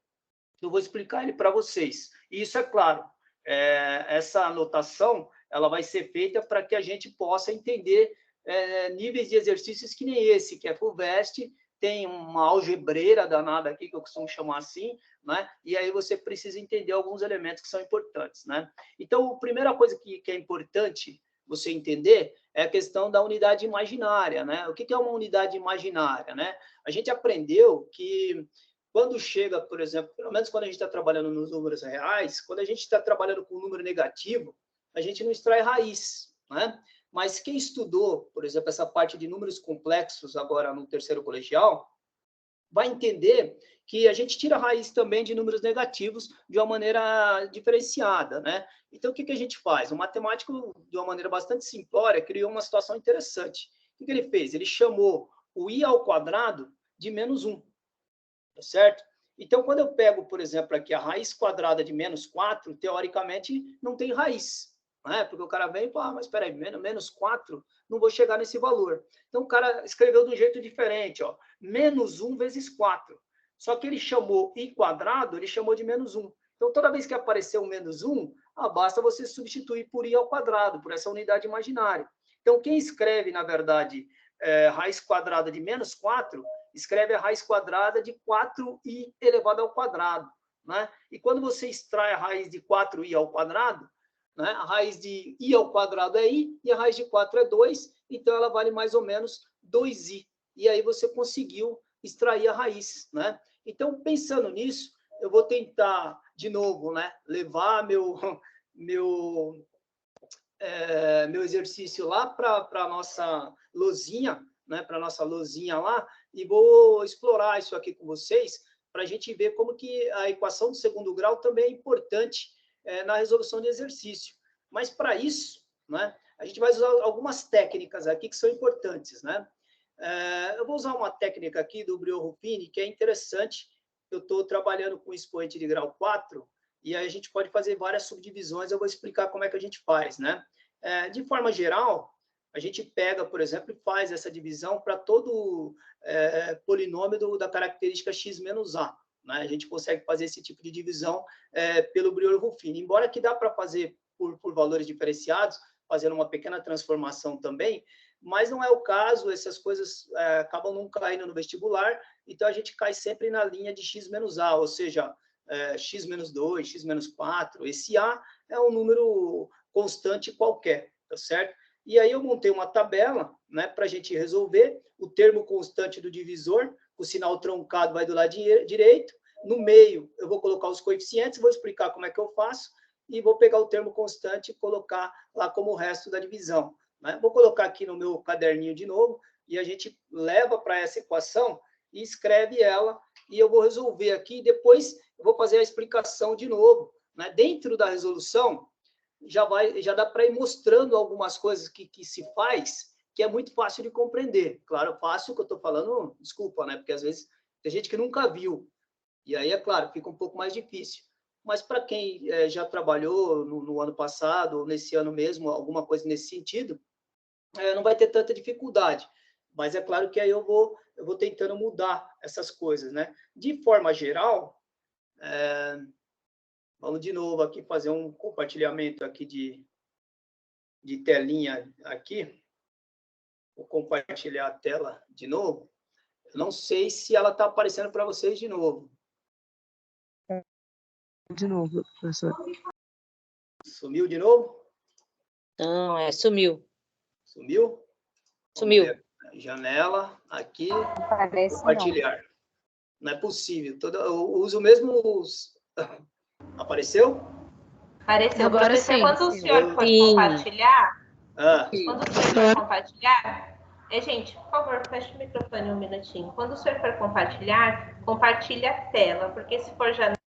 S2: Eu vou explicar ele para vocês. E isso é claro. Essa anotação ela vai ser feita para que a gente possa entender níveis de exercícios que nem esse, que é FUVEST, tem uma algebreira danada aqui, que eu costumo chamar assim, né? E aí você precisa entender alguns elementos que são importantes, né? Então, a primeira coisa que é importante você entender é a questão da unidade imaginária, né? O que é uma unidade imaginária, né? A gente aprendeu que quando chega, por exemplo, pelo menos quando a gente está trabalhando nos números reais, quando a gente está trabalhando com um número negativo, a gente não extrai raiz, né? Mas quem estudou, por exemplo, essa parte de números complexos agora no terceiro colegial, vai entender que a gente tira a raiz também de números negativos de uma maneira diferenciada, né? Então, o que a gente faz? O matemático, de uma maneira bastante simplória, criou uma situação interessante. O que ele fez? Ele chamou o i ao quadrado de menos 1, tá certo? Então, quando eu pego, por exemplo, aqui a raiz quadrada de menos 4, teoricamente, não tem raiz. Né? Porque o cara vem e fala, mas espera aí, menos 4, não vou chegar nesse valor. Então, o cara escreveu de um jeito diferente, ó, menos 1 vezes 4. Só que ele chamou i quadrado, ele chamou de menos 1. Então, toda vez que aparecer um menos 1, basta você substituir por i ao quadrado, por essa unidade imaginária. Então, quem escreve, na verdade, raiz quadrada de menos 4, escreve a raiz quadrada de 4i elevado ao quadrado. Né? E quando você extrai a raiz de 4i ao quadrado, né? A raiz de i ao quadrado é i e a raiz de 4 é 2, então ela vale mais ou menos 2i. E aí você conseguiu extrair a raiz. Né? Então, pensando nisso, eu vou tentar, de novo, né, levar meu exercício lá para a nossa lousinha, né, para a nossa lousinha lá, e vou explorar isso aqui com vocês, para a gente ver como que a equação de segundo grau também é importante na resolução de exercício. Mas, para isso, né, a gente vai usar algumas técnicas aqui que são importantes. Né? Eu vou usar uma técnica aqui do Briot-Ruffin, que é interessante. Eu estou trabalhando com expoente de grau 4, e aí a gente pode fazer várias subdivisões, eu vou explicar como é que a gente faz. Né? De forma geral, a gente pega, por exemplo, e faz essa divisão para todo polinômio da característica x menos a. Né? A gente consegue fazer esse tipo de divisão pelo Briolo-Ruffini. Embora que dá para fazer por valores diferenciados, fazendo uma pequena transformação também, mas não é o caso, essas coisas acabam não caindo no vestibular, então a gente cai sempre na linha de x menos a, ou seja, x menos 2, x menos 4, esse a é um número constante qualquer, tá certo? E aí eu montei uma tabela, né, para a gente resolver o termo constante do divisor, o sinal truncado vai do lado direito, no meio eu vou colocar os coeficientes, vou explicar como é que eu faço, e vou pegar o termo constante e colocar lá como o resto da divisão. Né? Vou colocar aqui no meu caderninho de novo, e a gente leva para essa equação e escreve ela, e eu vou resolver aqui, depois eu vou fazer a explicação de novo. Né? Dentro da resolução, já dá para ir mostrando algumas coisas que se faz, que é muito fácil de compreender. Claro, fácil que eu estou falando, desculpa, né? Porque às vezes tem gente que nunca viu, e aí, é claro, fica um pouco mais difícil. Mas para quem já trabalhou no ano passado, ou nesse ano mesmo, alguma coisa nesse sentido, não vai ter tanta dificuldade. Mas é claro que aí eu vou tentando mudar essas coisas, né? De forma geral, vamos de novo aqui fazer um compartilhamento aqui de telinha aqui. Vou compartilhar a tela de novo. Eu não sei se ela está aparecendo para vocês de novo.
S7: De novo, professor.
S2: Sumiu de novo?
S5: Não, sumiu.
S2: Sumiu?
S5: Sumiu.
S2: Janela, aqui,
S3: Parece
S2: compartilhar. Não é possível. Eu uso mesmo os... Apareceu?
S3: Apareceu.
S7: Agora
S3: Professor,
S7: sim.
S3: quando o senhor for compartilhar, quando o senhor for compartilhar, gente, por favor, feche o microfone um minutinho. Quando o senhor for compartilhar, compartilhe a tela, porque se for janela...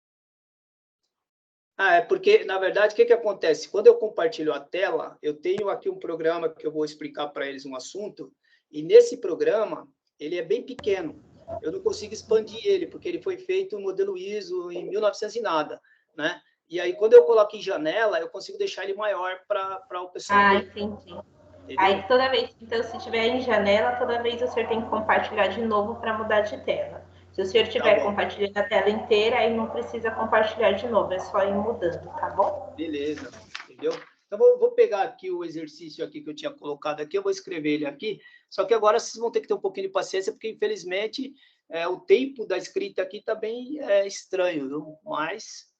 S2: É porque, na verdade, o que acontece? Quando eu compartilho a tela, eu tenho aqui um programa que eu vou explicar para eles um assunto, e nesse programa, ele é bem pequeno. Eu não consigo expandir ele, porque ele foi feito no modelo ISO em 1900 e nada, né? E aí, quando eu coloco em janela, eu consigo deixar ele maior para o pessoal ver.
S3: Entendi. Entendeu?
S2: Aí,
S3: toda vez, então, se tiver em janela, toda vez o senhor tem que compartilhar de novo para mudar de tela. Se o senhor estiver compartilhando a tela inteira, aí não precisa compartilhar de novo, é só ir mudando, tá bom?
S2: Beleza, entendeu? Então, vou pegar aqui o exercício aqui que eu tinha colocado aqui, eu vou escrever ele aqui, só que agora vocês vão ter que ter um pouquinho de paciência, porque, infelizmente, o tempo da escrita aqui está bem estranho, viu? Mas...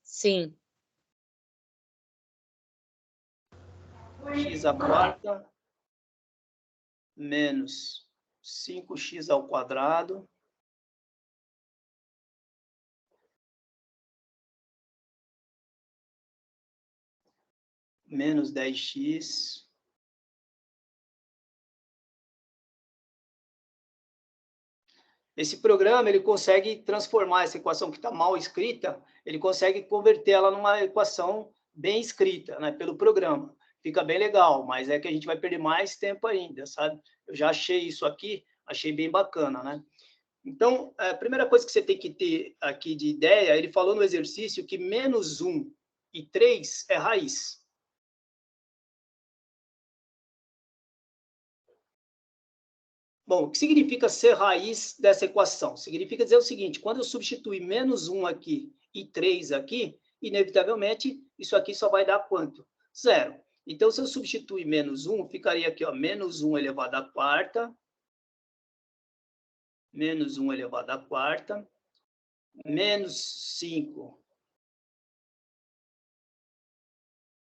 S5: Sim.
S2: X à quarta menos 5x ao quadrado menos 10x esse programa ele consegue transformar essa equação que está mal escrita, ele consegue converter ela numa equação bem escrita, né, pelo programa. Fica bem legal, mas é que a gente vai perder mais tempo ainda, sabe? Eu já achei isso aqui, achei bem bacana, né? Então, a primeira coisa que você tem que ter aqui de ideia, ele falou no exercício que menos 1 e 3 é raiz. Bom, o que significa ser raiz dessa equação? Significa dizer o seguinte, quando eu substituir menos 1 aqui e 3 aqui, inevitavelmente, isso aqui só vai dar quanto? 0. Então, se eu substituir menos 1, ficaria aqui, ó, menos 1 elevado à quarta, menos 1 elevado à quarta, menos 5,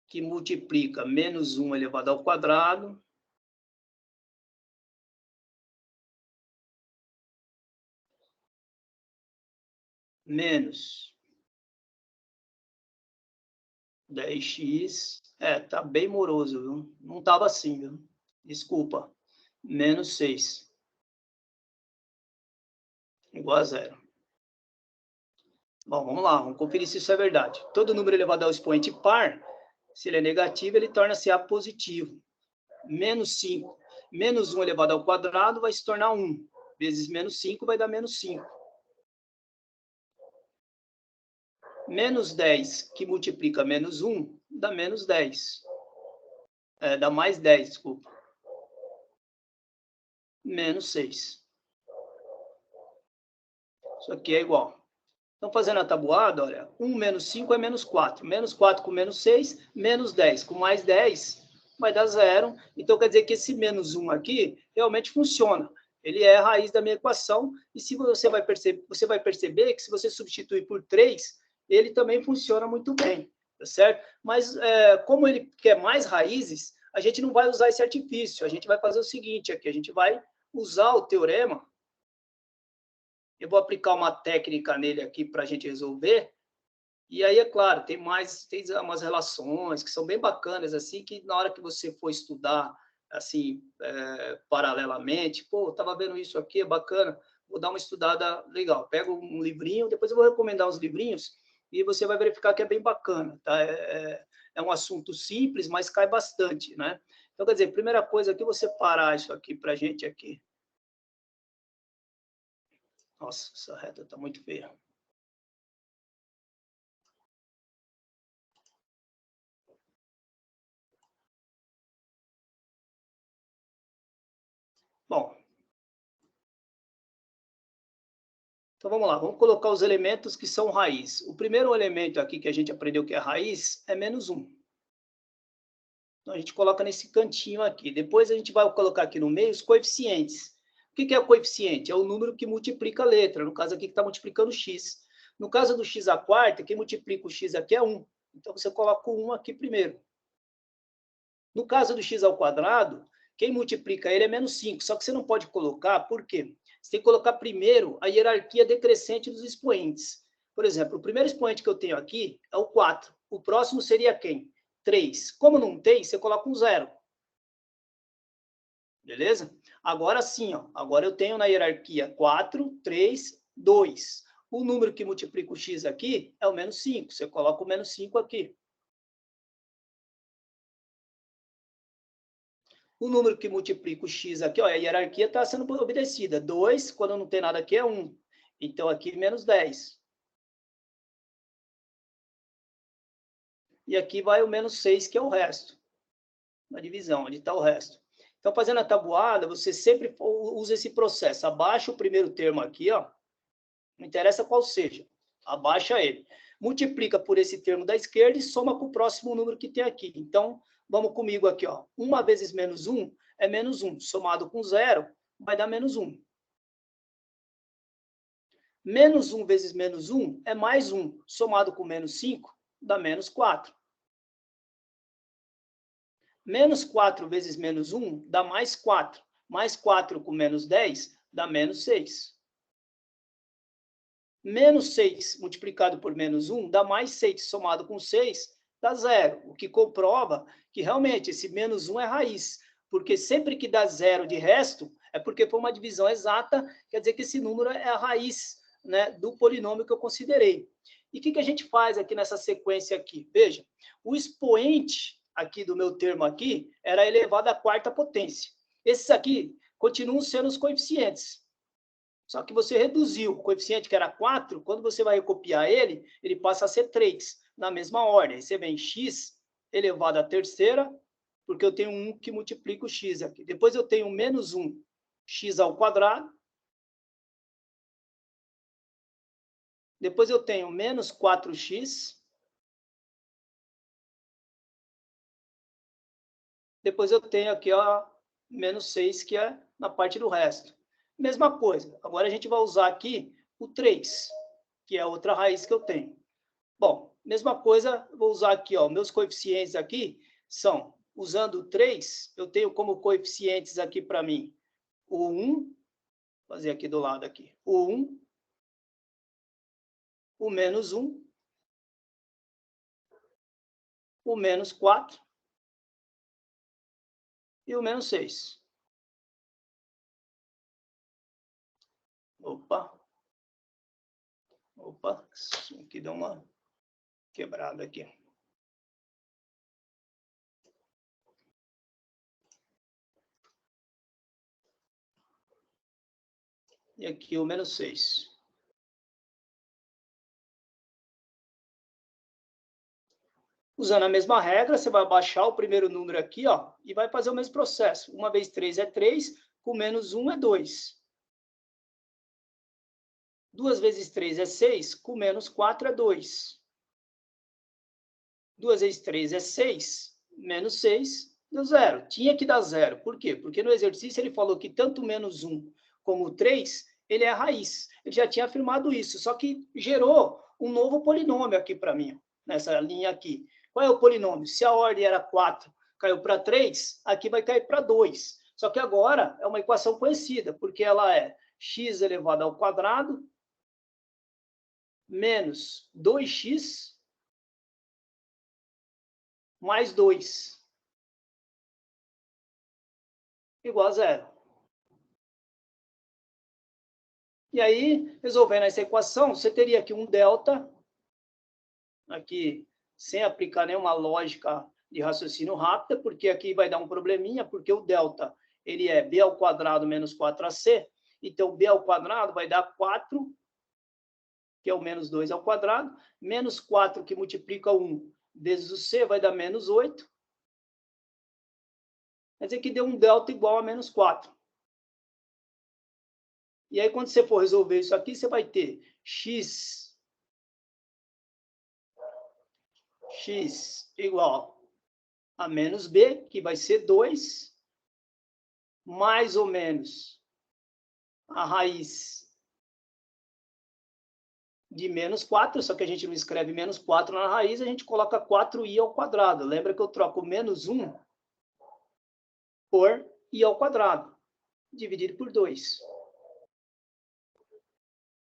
S2: que multiplica menos 1 elevado ao quadrado, menos 10x, tá bem moroso, viu? Não estava assim, viu? Desculpa, menos 6, igual a 0. Bom, vamos lá, vamos conferir se isso é verdade. Todo número elevado ao expoente par, se ele é negativo, ele torna-se A positivo. Menos 5, menos 1 elevado ao quadrado vai se tornar 1, vezes menos 5 vai dar menos 5. Menos 10, que multiplica menos 1, dá menos 10. Dá mais 10, desculpa. Menos 6. Isso aqui é igual. Então, fazendo a tabuada, olha, 1 menos 5 é menos 4. Menos 4 com menos 6, menos 10. Com mais 10, vai dar 0. Então, quer dizer que esse menos 1 aqui realmente funciona. Ele é a raiz da minha equação. E se você vai perceber que se você substituir por 3, ele também funciona muito bem, tá certo? Mas, como ele quer mais raízes, a gente não vai usar esse artifício. A gente vai fazer o seguinte aqui, a gente vai usar o teorema. Eu vou aplicar uma técnica nele aqui para a gente resolver. E aí, é claro, tem umas relações que são bem bacanas, assim, que na hora que você for estudar, assim, paralelamente, pô, estava vendo isso aqui, é bacana, vou dar uma estudada legal. Pego um livrinho, depois eu vou recomendar uns livrinhos, e você vai verificar que é bem bacana, tá? É um assunto simples, mas cai bastante, né? Então, quer dizer, primeira coisa aqui, você parar isso aqui para a gente aqui. Nossa, essa reta está muito feia. Bom. Então, vamos lá. Vamos colocar os elementos que são raiz. O primeiro elemento aqui que a gente aprendeu que é raiz é menos 1. Então, a gente coloca nesse cantinho aqui. Depois, a gente vai colocar aqui no meio os coeficientes. O que é o coeficiente? É o número que multiplica a letra. No caso aqui, que está multiplicando x. No caso do x à quarta, quem multiplica o x aqui é 1. Então, você coloca o 1 aqui primeiro. No caso do x ao quadrado, quem multiplica ele é menos 5. Só que você não pode colocar, por quê? Você tem que colocar primeiro a hierarquia decrescente dos expoentes. Por exemplo, o primeiro expoente que eu tenho aqui é o 4. O próximo seria quem? 3. Como não tem, você coloca um 0. Beleza? Agora sim, ó, agora eu tenho na hierarquia 4, 3, 2. O número que multiplica o x aqui é o menos 5. Você coloca o menos 5 aqui. O número que multiplica o x aqui, ó, a hierarquia está sendo obedecida. 2, quando não tem nada aqui, é 1. Então, aqui, menos 10. E aqui vai o menos 6, que é o resto. Na divisão, onde está o resto. Então, fazendo a tabuada, você sempre usa esse processo. Abaixa o primeiro termo aqui, ó. Não interessa qual seja. Abaixa ele. Multiplica por esse termo da esquerda e soma com o próximo número que tem aqui. Então, vamos comigo aqui, ó. 1 vezes menos 1 é menos 1. Somado com 0, vai dar menos 1. Menos 1 vezes menos 1 é mais 1. Somado com menos 5, dá menos 4. Menos 4 vezes menos 1 dá mais 4. Mais 4 com menos 10 dá menos 6. Menos 6 multiplicado por menos 1 dá mais 6. Somado com 6 dá 0. O que comprova que realmente esse menos 1 é raiz. Porque sempre que dá 0 de resto, é porque foi uma divisão exata, quer dizer que esse número é a raiz, né, do polinômio que eu considerei. E o que a gente faz aqui nessa sequência aqui? Veja, o expoente aqui do meu termo aqui era elevado à quarta potência. Esses aqui continuam sendo os coeficientes. Só que você reduziu o coeficiente que era 4, quando você vai recopiar ele, ele passa a ser 3, na mesma ordem. Aí você vem x elevado à terceira, porque eu tenho 1 que multiplica o x aqui. Depois eu tenho menos 1, x ao quadrado. Depois eu tenho menos 4x. Depois eu tenho aqui, ó, menos 6, que é na parte do resto. Mesma coisa. Agora a gente vai usar aqui o 3, que é a outra raiz que eu tenho. Bom, mesma coisa, vou usar aqui, ó, meus coeficientes aqui são, usando o 3, eu tenho como coeficientes aqui para mim o 1, vou fazer aqui do lado aqui, o 1, o menos 1, o menos 4 e o menos 6. Opa, aqui deu uma quebrada aqui. E aqui o menos 6. Usando a mesma regra, você vai baixar o primeiro número aqui, ó, e vai fazer o mesmo processo. 1 vezes 3 é 3, com menos 1 é 2. 2 vezes 3 é 6, com menos 4 é 2. 2 vezes 3 é 6, menos 6, deu 0. Tinha que dar 0. Por quê? Porque no exercício ele falou que tanto menos 1 como o 3, ele é a raiz. Ele já tinha afirmado isso, só que gerou um novo polinômio aqui para mim, nessa linha aqui. Qual é o polinômio? Se a ordem era 4, caiu para 3, aqui vai cair para 2. Só que agora é uma equação conhecida, porque ela é x elevado ao quadrado menos 2x mais 2 igual a 0. E aí, resolvendo essa equação, você teria aqui um delta, aqui sem aplicar nenhuma lógica de raciocínio rápida, porque aqui vai dar um probleminha, porque o delta ele é b ao quadrado menos 4ac, então b ao quadrado vai dar 4, que é o menos 2 ao quadrado, menos 4 que multiplica 1 vezes o c vai dar menos 8, quer dizer que deu um delta igual a menos 4. E aí, quando você for resolver isso aqui, você vai ter x igual a menos b, que vai ser 2, mais ou menos a raiz de menos 4, só que a gente não escreve menos 4 na raiz, a gente coloca 4i ao quadrado. Lembra que eu troco menos 1 por i ao quadrado, dividido por 2.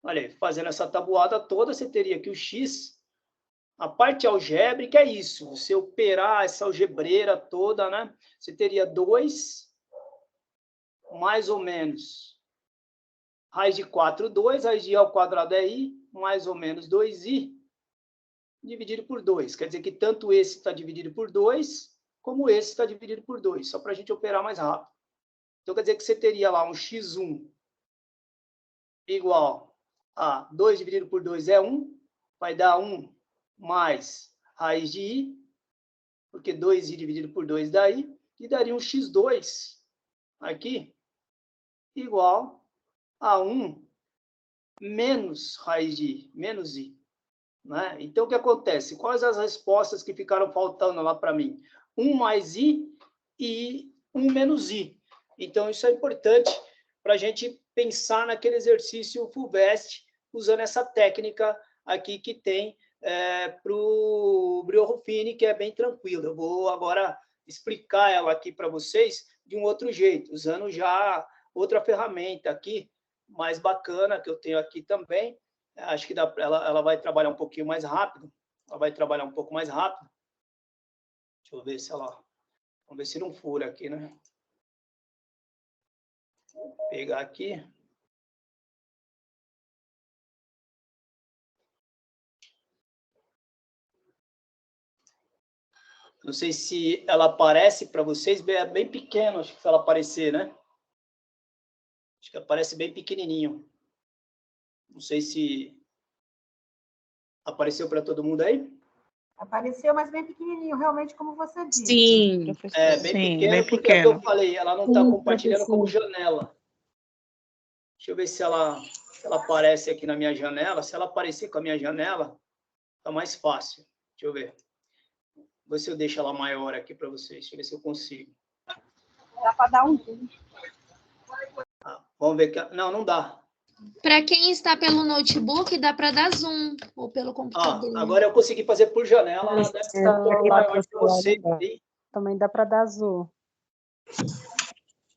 S2: Olha aí, fazendo essa tabuada toda, você teria que o x, a parte algébrica é isso, você operar essa algebreira toda, né? Você teria 2, mais ou menos, raiz de 4, 2, raiz de i ao quadrado é i, mais ou menos 2i, dividido por 2. Quer dizer que tanto esse está dividido por 2, como esse está dividido por 2, só para a gente operar mais rápido. Então, quer dizer que você teria lá um x1 igual a 2 dividido por 2 é 1, vai dar 1 mais raiz de i, porque 2i dividido por 2 dá i, e daria um x2 aqui igual a 1 menos raiz de i, menos i. Né? Então, o que acontece? Quais as respostas que ficaram faltando lá para mim? 1 mais i e 1 menos i. Então, isso é importante para a gente pensar naquele exercício FUVEST, usando essa técnica aqui que tem para o Briones-Ruffini, que é bem tranquilo. Eu vou agora explicar ela aqui para vocês de um outro jeito, usando já outra ferramenta aqui, mais bacana, que eu tenho aqui também. Acho que ela vai trabalhar um pouquinho mais rápido. Ela vai trabalhar um pouco mais rápido. Deixa eu ver se ela... Vamos ver se não fura aqui, né? Vou pegar aqui. Não sei se ela aparece para vocês, é bem pequeno, acho que se ela aparecer, né? Acho que aparece bem pequenininho. Não sei se apareceu para todo mundo aí.
S1: Apareceu, mas bem pequenininho, realmente, como você disse.
S5: Sim.
S2: É, bem
S6: Sim,
S2: pequeno,
S6: bem
S2: porque é o que eu
S6: pequeno.
S2: falei, ela não está compartilhando como janela. Deixa eu ver se ela aparece aqui na minha janela. Se ela aparecer com a minha janela, tá mais fácil. Deixa eu ver. Vou ver se eu deixo ela maior aqui para vocês. Deixa eu ver se eu consigo.
S1: Dá para dar um zoom.
S2: Vamos ver que... Não, não dá.
S7: Para quem está pelo notebook, dá para dar zoom, ou pelo computador.
S2: Agora eu consegui fazer por janela, ela deve estar um pouco maior que você.
S9: Também dá para dar zoom.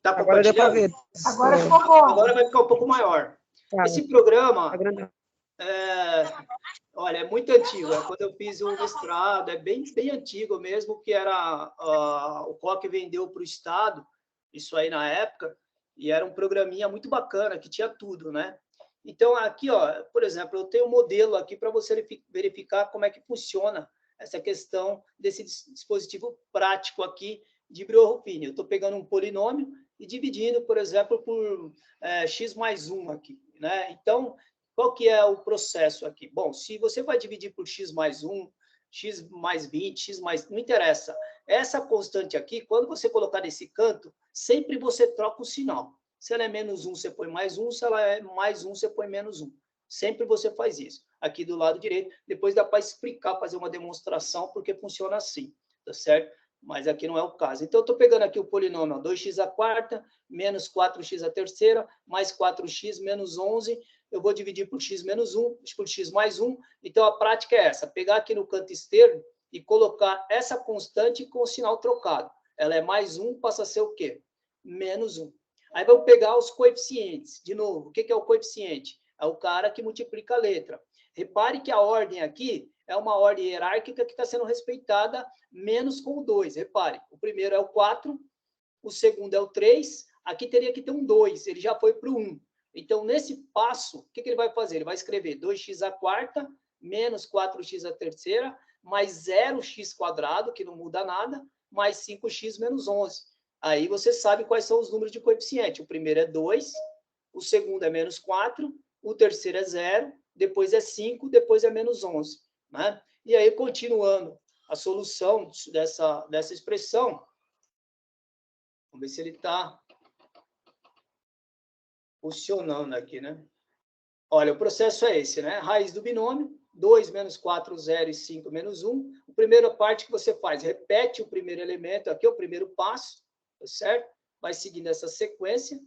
S2: Tá
S9: agora deu para ver.
S1: Agora ficou bom.
S2: Agora vai ficar um pouco maior.
S9: Tá.
S2: Esse programa, olha, é muito antigo. É quando eu fiz o mestrado, é bem antigo mesmo, que era o COC vendeu para o Estado, isso aí na época, e era um programinha muito bacana, que tinha tudo, né? Então, aqui, ó, por exemplo, eu tenho um modelo aqui para você verificar como é que funciona essa questão desse dispositivo prático aqui de Briones-Ruffini. Eu estou pegando um polinômio e dividindo, por exemplo, por x mais 1 aqui, né? Então, qual que é o processo aqui? Bom, se você vai dividir por x mais 1, x mais 20, x mais... Não interessa. Essa constante aqui, quando você colocar nesse canto, sempre você troca o sinal. Se ela é menos 1, você põe mais 1. Se ela é mais 1, você põe menos 1. Sempre você faz isso. Aqui do lado direito, depois dá para explicar, fazer uma demonstração, porque funciona assim, tá certo? Mas aqui não é o caso. Então, eu estou pegando aqui o polinômio 2x à quarta, menos 4x à terceira, mais 4x menos 11. Eu vou dividir por x menos 1, por x mais 1. Então, a prática é essa. Pegar aqui no canto externo e colocar essa constante com o sinal trocado. Ela é mais 1, passa a ser o quê? Menos 1. Aí, vamos pegar os coeficientes. De novo, o que é o coeficiente? É o cara que multiplica a letra. Repare que a ordem aqui é uma ordem hierárquica que está sendo respeitada menos com o 2. Repare, o primeiro é o 4, o segundo é o 3, aqui teria que ter um 2, ele já foi para o 1. Então, nesse passo, o que ele vai fazer? Ele vai escrever 2x à quarta, menos 4x à terceira, mais 0x quadrado, que não muda nada, mais 5x menos 11. Aí você sabe quais são os números de coeficiente. O primeiro é 2, o segundo é menos 4, o terceiro é 0, depois é 5, depois é menos 11. Né? E aí, continuando a solução dessa expressão, vamos ver se ele está funcionando aqui, né? Olha, o processo é esse, né? Raiz do binômio, 2 menos 4, 0 e 5 menos 1. A primeira parte que você faz, repete o primeiro elemento, aqui é o primeiro passo, tá certo? Vai seguindo essa sequência,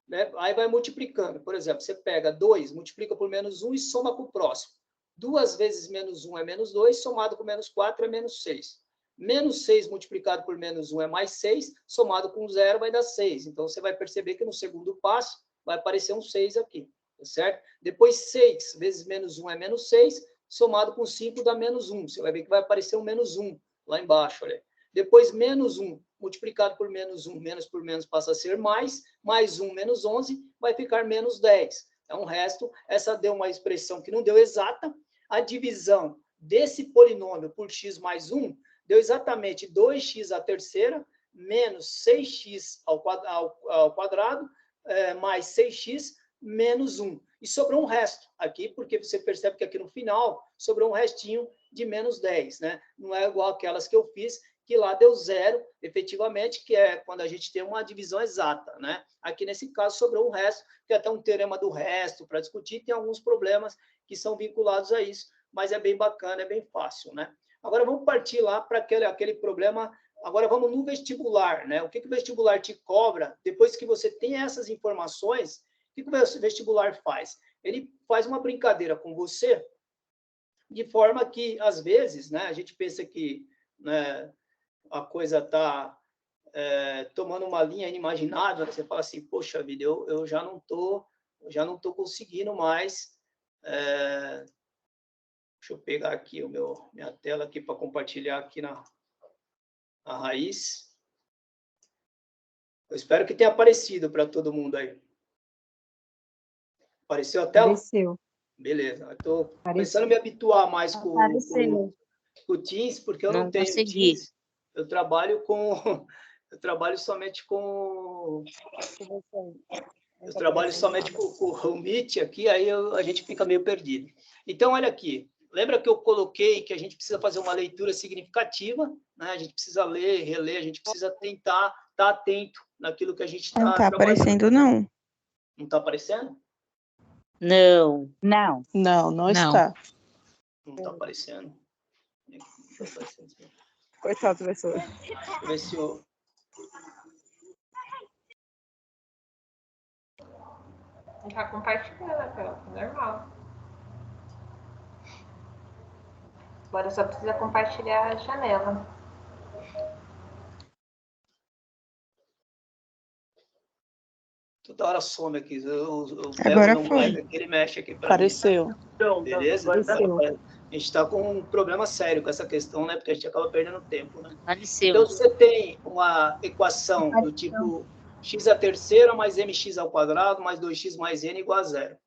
S2: né? Aí vai multiplicando. Por exemplo, você pega 2, multiplica por menos 1 e soma com o próximo. 2 vezes menos 1 é menos 2, somado com menos 4 é menos 6. Menos 6 multiplicado por menos 1 é mais 6, somado com 0 vai dar 6. Então, você vai perceber que no segundo passo vai aparecer um 6 aqui, tá certo? Depois, 6 vezes menos 1 é menos 6, somado com 5 dá menos 1. Você vai ver que vai aparecer um menos 1 lá embaixo, olha. Depois, menos 1 multiplicado por menos 1, menos por menos passa a ser mais 1 menos 11, vai ficar menos 10. Então, o resto, essa deu uma expressão que não deu exata. A divisão desse polinômio por x mais 1 deu exatamente 2x à terceira menos 6x ao quadrado mais 6x menos 1. E sobrou um resto aqui, porque você percebe que aqui no final sobrou um restinho de menos 10. Né? Não é igual aquelas que eu fiz, que lá deu 0, efetivamente, que é quando a gente tem uma divisão exata. Né? Aqui, nesse caso, sobrou um resto, que é até um teorema do resto para discutir, tem alguns problemas que são vinculados a isso, mas é bem bacana, é bem fácil. Né? Agora, vamos partir lá para aquele problema. Agora, vamos no vestibular. Né? O que o vestibular te cobra, depois que você tem essas informações, o que o vestibular faz? Ele faz uma brincadeira com você, de forma que, às vezes, né, a gente pensa que, né, a coisa está tomando uma linha inimaginável, você fala assim, poxa vida, eu já não tô conseguindo mais. Deixa eu pegar aqui minha tela aqui para compartilhar aqui na raiz. Eu espero que tenha aparecido para todo mundo aí. Apareceu a tela?
S9: Apareceu.
S2: Beleza. Estou começando a me habituar mais com o Teams, porque eu não tenho
S5: consegui.
S2: Teams. Eu trabalho somente com... Eu trabalho somente com o Meet aqui, aí a gente fica meio perdido. Então, olha aqui. Lembra que eu coloquei que a gente precisa fazer uma leitura significativa, né? A gente precisa ler, reler, a gente precisa tentar estar atento naquilo que a gente está
S10: trabalhando. Não está aparecendo, não.
S2: Não está aparecendo?
S5: Não.
S10: Não está.
S2: Não está aparecendo.
S10: Coitado, professor.
S2: Deixa eu ver se eu...
S3: Está compartilhando a tela, normal. Agora só precisa compartilhar a janela.
S2: Toda hora some aqui.
S10: Agora foi.
S2: Ele mexe aqui para
S10: Apareceu.
S2: Mim. Beleza?
S10: Apareceu.
S2: A gente está com um problema sério com essa questão, né? Porque a gente acaba perdendo tempo, né?
S5: Apareceu.
S2: Então, você tem uma equação do tipo x à terceira mais mx ao quadrado mais 2x mais n igual a 0.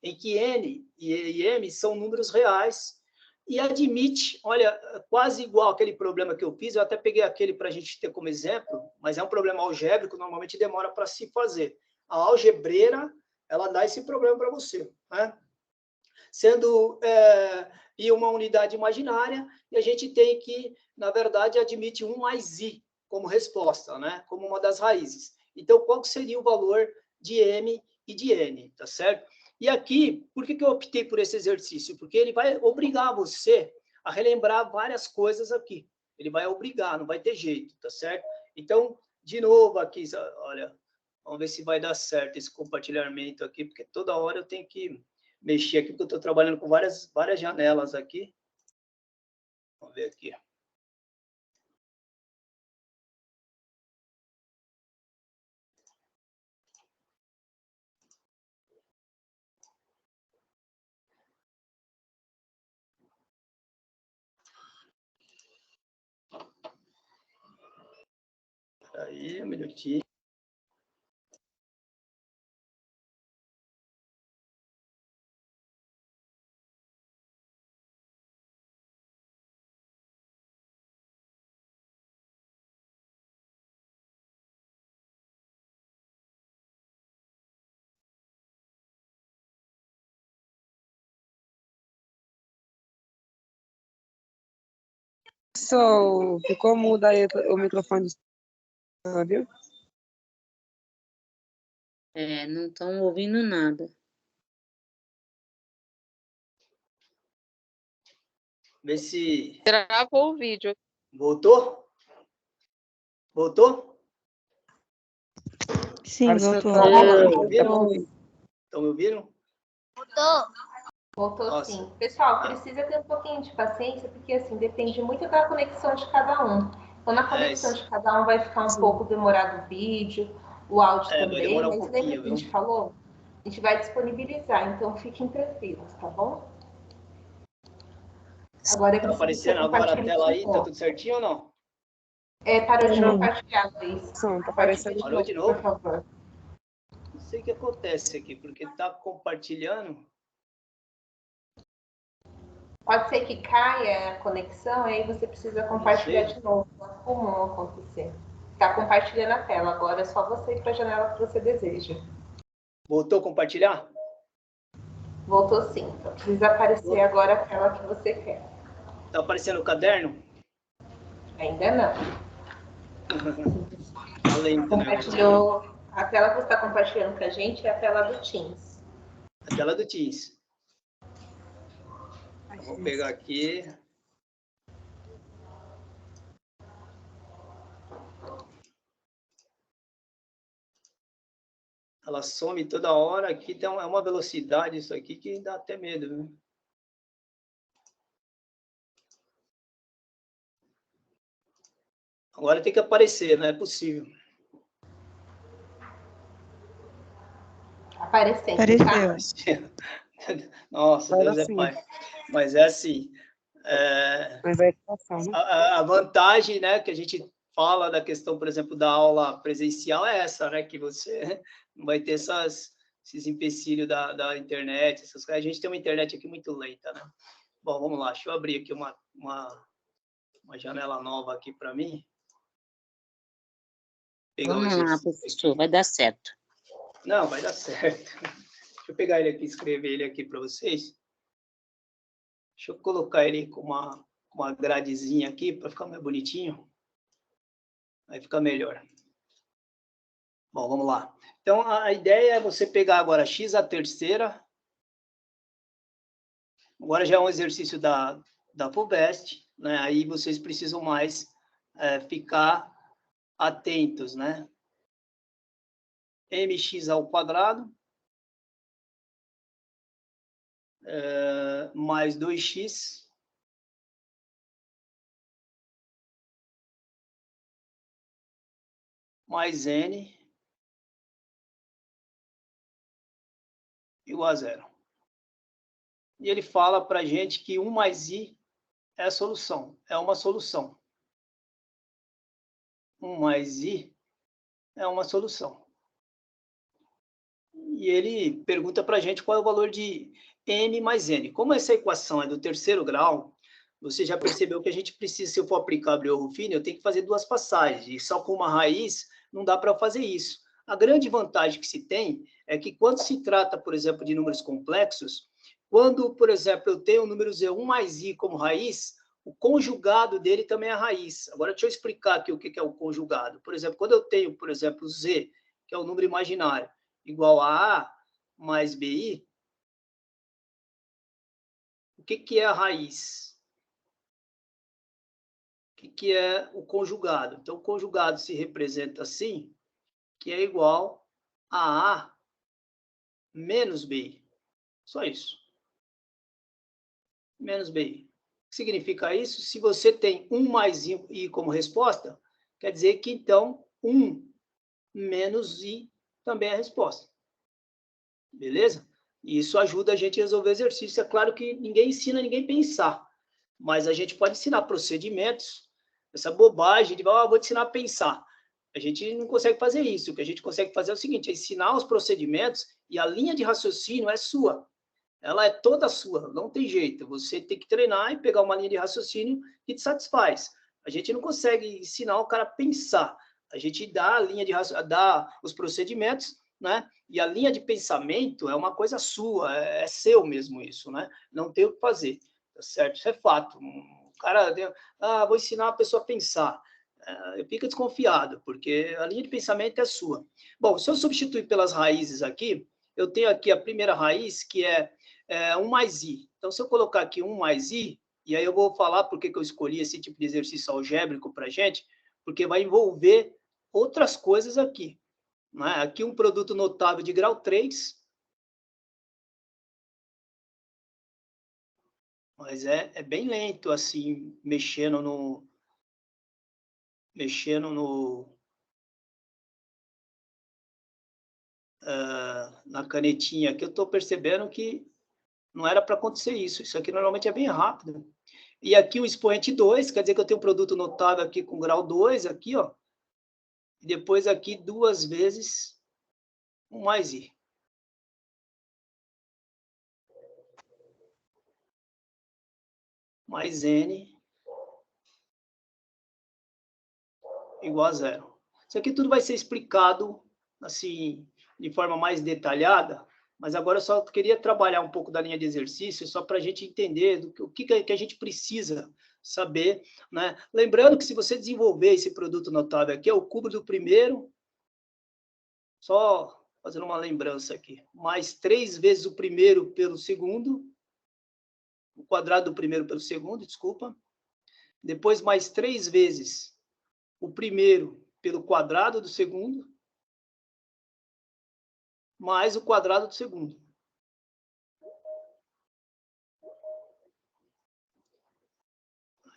S2: Em que n e m são números reais e admite, olha, quase igual aquele problema que eu fiz, eu até peguei aquele para a gente ter como exemplo, mas é um problema algébrico, normalmente demora para se fazer. A algebreira, ela dá esse problema para você, né? sendo I uma unidade imaginária, e a gente tem que, na verdade, admite 1 mais I como resposta, né? Como uma das raízes. Então, qual que seria o valor de M e de N, tá certo? E aqui, por que eu optei por esse exercício? Porque ele vai obrigar você a relembrar várias coisas aqui. Ele vai obrigar, não vai ter jeito, tá certo? Então, de novo aqui, olha, vamos ver se vai dar certo esse compartilhamento aqui, porque toda hora eu tenho que mexer aqui, porque eu estou trabalhando com várias janelas aqui. Vamos ver aqui. Aí, um minutinho.
S10: Professor, ficou mudo aí o microfone, viu?
S5: Não estão ouvindo nada.
S2: Vê se...
S10: Travou o vídeo.
S2: Voltou? Voltou?
S10: Sim, voltou.
S2: Estão me ouvindo?
S3: Voltou
S2: Nossa.
S3: sim. Pessoal, precisa ter um pouquinho de paciência, porque assim, depende muito da conexão de cada um. Então, na conexão de cada um vai ficar um pouco demorado o vídeo, o áudio também,
S2: vai demorar um
S3: mas lembra
S2: pouquinho,
S3: que a gente falou? A gente vai disponibilizar, então fiquem tranquilos, tá bom? Agora
S2: Tá aparecendo agora a tela aí? Tá tudo certinho ou não?
S3: Parou de compartilhar, Luiz.
S10: Tá aparecendo.
S2: Parou de novo?
S3: Por favor.
S2: Não sei o que acontece aqui, porque tá compartilhando.
S3: Pode ser que caia a conexão, aí você precisa compartilhar de novo. É comum acontecer. Está compartilhando a tela, agora é só você ir para a janela que você deseja.
S2: Voltou a compartilhar?
S3: Voltou sim. Então, precisa aparecer agora a tela que você quer.
S2: Tá aparecendo o caderno?
S3: Ainda não.
S2: Compartilhou.
S3: A tela que você está compartilhando com a gente é a tela do Teams.
S2: A tela do Teams. Vou pegar aqui. Ela some toda hora. Aqui tem uma velocidade isso aqui que dá até medo, viu? Agora tem que aparecer, não é possível.
S3: Aparecendo.
S10: Apareceu.
S2: Nossa, Deus é pai. Mas é assim.
S10: Mas é educação, né?
S2: A vantagem, né, que a gente fala da questão, por exemplo, da aula presencial é essa, né, que você não vai ter esses empecilhos da internet, essas coisas. A gente tem uma internet aqui muito lenta, né? Bom, vamos lá. Deixa eu abrir aqui uma janela nova aqui para mim.
S5: Vamos lá, professor, vai dar certo.
S2: Não, vai dar certo. Deixa eu pegar ele aqui, escrever ele aqui para vocês. Deixa eu colocar ele com uma gradezinha aqui para ficar mais bonitinho. Vai ficar melhor. Bom, vamos lá. Então, a ideia é você pegar agora x à terceira. Agora já é um exercício da FUVEST, né? Aí vocês precisam mais ficar atentos, né? mx ao quadrado mais 2x mais n igual a 0. E ele fala para a gente que 1 mais i é a solução, é uma solução. 1 mais i é uma solução. E ele pergunta para a gente qual é o valor de m mais n. Como essa equação é do terceiro grau, você já percebeu que a gente precisa, se eu for aplicar Breuer-Ruffini, eu tenho que fazer duas passagens, e só com uma raiz não dá para fazer isso. A grande vantagem que se tem é que quando se trata, por exemplo, de números complexos, Quando, por exemplo, eu tenho o número Z1 mais I como raiz, o conjugado dele também é raiz. Agora, deixa eu explicar aqui o que é o conjugado. Por exemplo, quando eu tenho, por exemplo, Z, que é o número imaginário, igual a A mais BI, o que é a raiz? O que é o conjugado? Então, o conjugado se representa assim, que é igual a A menos BI. Só isso. Menos BI. O que significa isso? Se você tem 1 mais I como resposta, quer dizer que, então, 1 menos I também é a resposta. Beleza? E isso ajuda a gente a resolver exercícios. É claro que ninguém ensina ninguém a pensar, mas a gente pode ensinar procedimentos. Essa bobagem de, vou te ensinar a pensar. A gente não consegue fazer isso. O que a gente consegue fazer é o seguinte, é ensinar os procedimentos e a linha de raciocínio é sua. Ela é toda sua, não tem jeito. Você tem que treinar e pegar uma linha de raciocínio que te satisfaz. A gente não consegue ensinar o cara a pensar. A gente dá a linha de dá os procedimentos, né? E a linha de pensamento é uma coisa sua, é seu mesmo isso, né? Não tem o que fazer, tá certo? Isso é fato. O cara, vou ensinar a pessoa a pensar. Fica desconfiado, porque a linha de pensamento é sua. Bom, se eu substituir pelas raízes aqui, eu tenho aqui a primeira raiz, que é 1 mais I. Então, se eu colocar aqui 1 mais I, e aí eu vou falar por que eu escolhi esse tipo de exercício algébrico para a gente, porque vai envolver outras coisas aqui. Né? Aqui um produto notável de grau 3, mas é bem lento, assim, mexendo na canetinha aqui, eu estou percebendo que não era para acontecer isso. Isso aqui normalmente é bem rápido. E aqui o expoente 2, quer dizer que eu tenho um produto notável aqui com grau 2, aqui, ó. E depois aqui 2 vezes 1 mais I. Mais N igual a 0. Isso aqui tudo vai ser explicado, assim, de forma mais detalhada, mas agora eu só queria trabalhar um pouco da linha de exercício, só para a gente entender o que a gente precisa saber, né? Lembrando que se você desenvolver esse produto notável aqui, é o cubo do primeiro, só fazendo uma lembrança aqui, mais 3 vezes o primeiro pelo segundo, o quadrado do primeiro pelo segundo, desculpa, depois mais 3 vezes o primeiro pelo quadrado do segundo, mais o quadrado do segundo.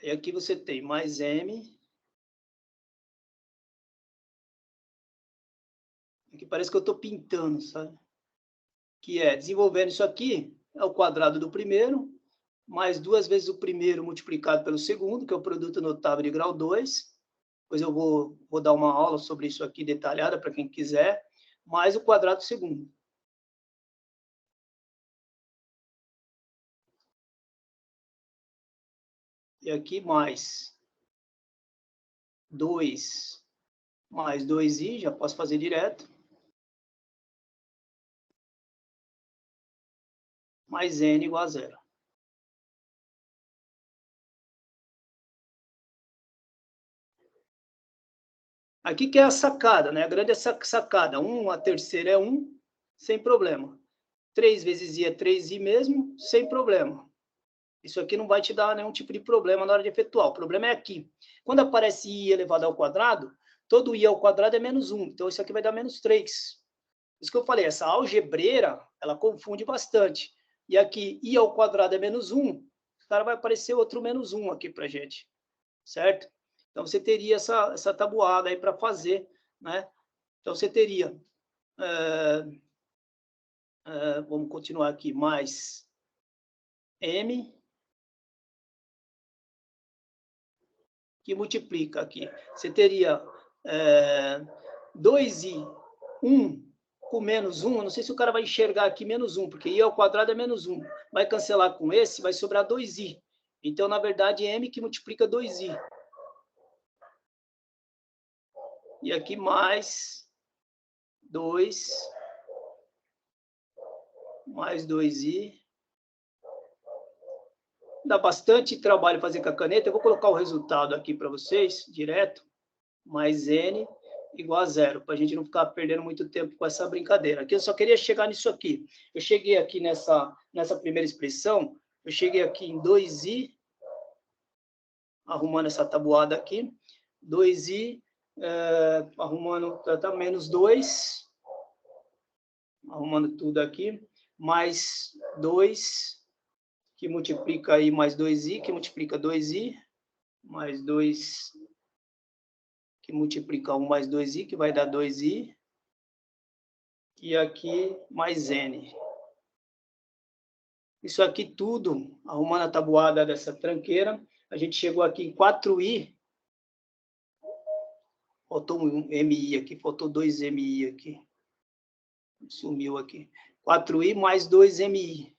S2: E aqui você tem mais M. Aqui parece que eu estou pintando, sabe? Que é, desenvolvendo isso aqui, é o quadrado do primeiro, mais 2 vezes o primeiro multiplicado pelo segundo, que é o produto notável de grau 2. Depois eu vou dar uma aula sobre isso aqui detalhada para quem quiser, mais o quadrado do segundo. E aqui mais 2 mais 2i, já posso fazer direto. Mais n igual a 0. Aqui que é a sacada, né? A grande sacada. 1, a terceira é 1, sem problema. 3 vezes i é 3i mesmo, sem problema. Isso aqui não vai te dar nenhum tipo de problema na hora de efetuar. O problema é aqui. Quando aparece i elevado ao quadrado, todo i ao quadrado é menos 1. Então, isso aqui vai dar menos 3. Isso que eu falei, essa algebreira, ela confunde bastante. E aqui, i ao quadrado é menos 1, o cara vai aparecer outro menos 1 aqui para gente. Certo? Então, você teria essa tabuada aí para fazer, né? Então, você teria, vamos continuar aqui, mais M, que multiplica aqui. Você teria 2i, 1 com menos 1, eu não sei se o cara vai enxergar aqui menos 1, porque i ao quadrado é menos 1. Vai cancelar com esse, vai sobrar 2i. Então, na verdade, M que multiplica 2i. E aqui mais 2, mais 2i, dá bastante trabalho fazer com a caneta. Eu vou colocar o resultado aqui para vocês, direto, mais N igual a 0, para a gente não ficar perdendo muito tempo com essa brincadeira. Aqui eu só queria chegar nisso aqui. Eu cheguei aqui nessa primeira expressão, eu cheguei aqui em 2i, arrumando essa tabuada aqui, 2i, arrumando tá, menos 2, arrumando tudo aqui, mais 2, que multiplica aí mais 2i, que multiplica 2i, mais 2, que multiplica 1 mais 2i, que vai dar 2i, e aqui mais n. Isso aqui tudo, arrumando a tabuada dessa tranqueira, a gente chegou aqui em 4i, faltou um mi aqui, faltou 2mi aqui, sumiu aqui, 4i mais 2mi,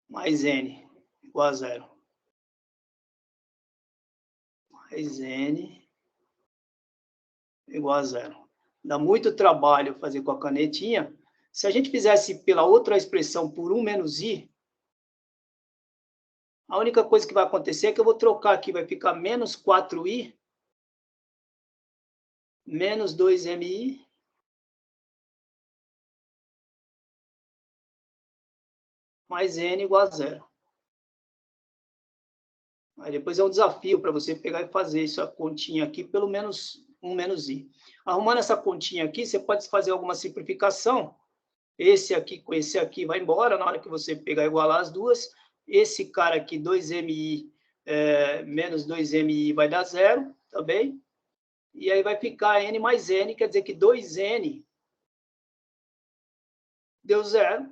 S2: mais n, igual a 0. Mais n igual a 0. Dá muito trabalho fazer com a canetinha. Se a gente fizesse pela outra expressão por 1 menos i, a única coisa que vai acontecer é que eu vou trocar aqui, vai ficar menos 4i, menos 2mi, mais n igual a 0. Aí depois é um desafio para você pegar e fazer essa continha aqui, pelo menos 1 menos i. Arrumando essa continha aqui, você pode fazer alguma simplificação. Esse aqui com esse aqui vai embora, na hora que você pegar e igualar as duas. Esse cara aqui, 2mi menos 2mi vai dar 0 também. E aí vai ficar n mais n, quer dizer que 2n deu 0.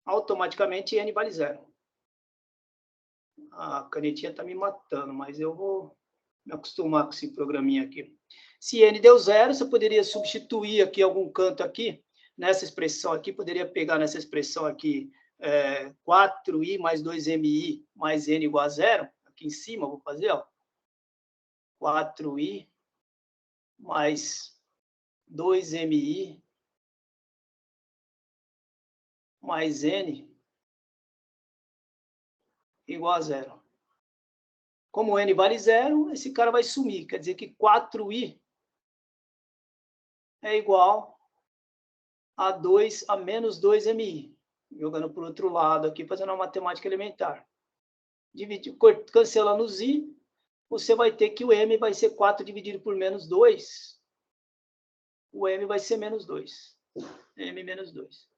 S2: Automaticamente n vale 0. A canetinha está me matando, mas eu vou me acostumar com esse programinha aqui. Se n deu 0, você poderia substituir aqui algum canto aqui, nessa expressão aqui, poderia pegar nessa expressão aqui 4i mais 2mi mais n igual a 0, aqui em cima, vou fazer, ó, 4i mais 2mi mais n igual a 0. Como n vale 0, esse cara vai sumir. Quer dizer que 4i é igual a menos 2mi. Jogando para o outro lado aqui, fazendo uma matemática elementar. Cancelando os i, você vai ter que o m vai ser 4 dividido por menos 2. O m vai ser menos 2. M menos 2.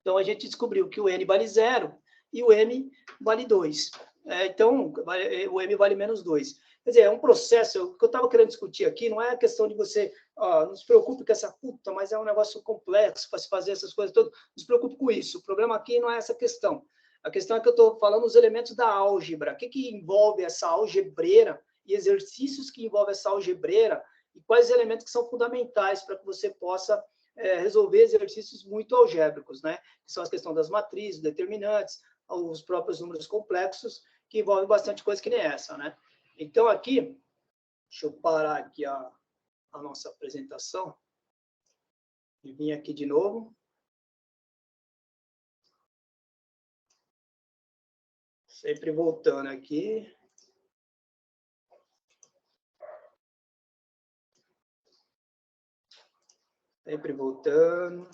S2: Então, a gente descobriu que o n vale 0 e o m vale 2. Então, o m vale menos 2. Quer dizer, é um processo. O que eu estava querendo discutir aqui não é a questão de você... não se preocupe com essa puta, mas é um negócio complexo para se fazer essas coisas todas. Não se preocupe com isso. O problema aqui não é essa questão. A questão é que eu estou falando os elementos da álgebra. O que envolve essa algebreira e exercícios que envolvem essa algebreira e quais elementos que são fundamentais para que você possa resolver exercícios muito algébricos, né? Que são as questões das matrizes, determinantes, os próprios números complexos, que envolvem bastante coisa que nem essa, né? Então, aqui, deixa eu parar aqui a nossa apresentação e vir aqui de novo. Sempre voltando aqui. Sempre voltando.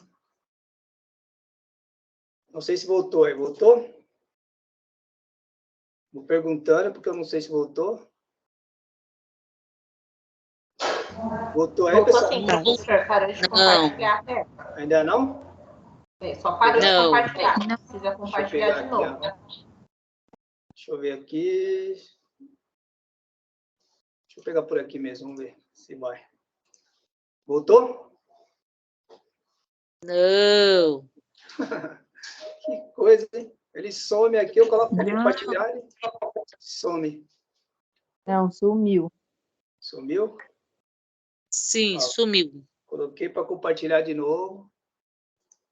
S2: Não sei se voltou aí. Voltou? Vou perguntando, porque eu não sei se voltou. Voltou aí, pessoal?
S3: Sim, professor. Parou de compartilhar a tela.
S2: Ainda não?
S3: Só parou de compartilhar. Não precisa compartilhar de novo.
S2: Deixa eu ver aqui. Deixa eu pegar por aqui mesmo, vamos ver se vai. Voltou?
S5: Não.
S2: Que coisa, hein? Ele some aqui, eu coloco para compartilhar e some.
S9: Não, sumiu.
S2: Sumiu?
S5: Sim, sumiu.
S2: Coloquei para compartilhar de novo. Vou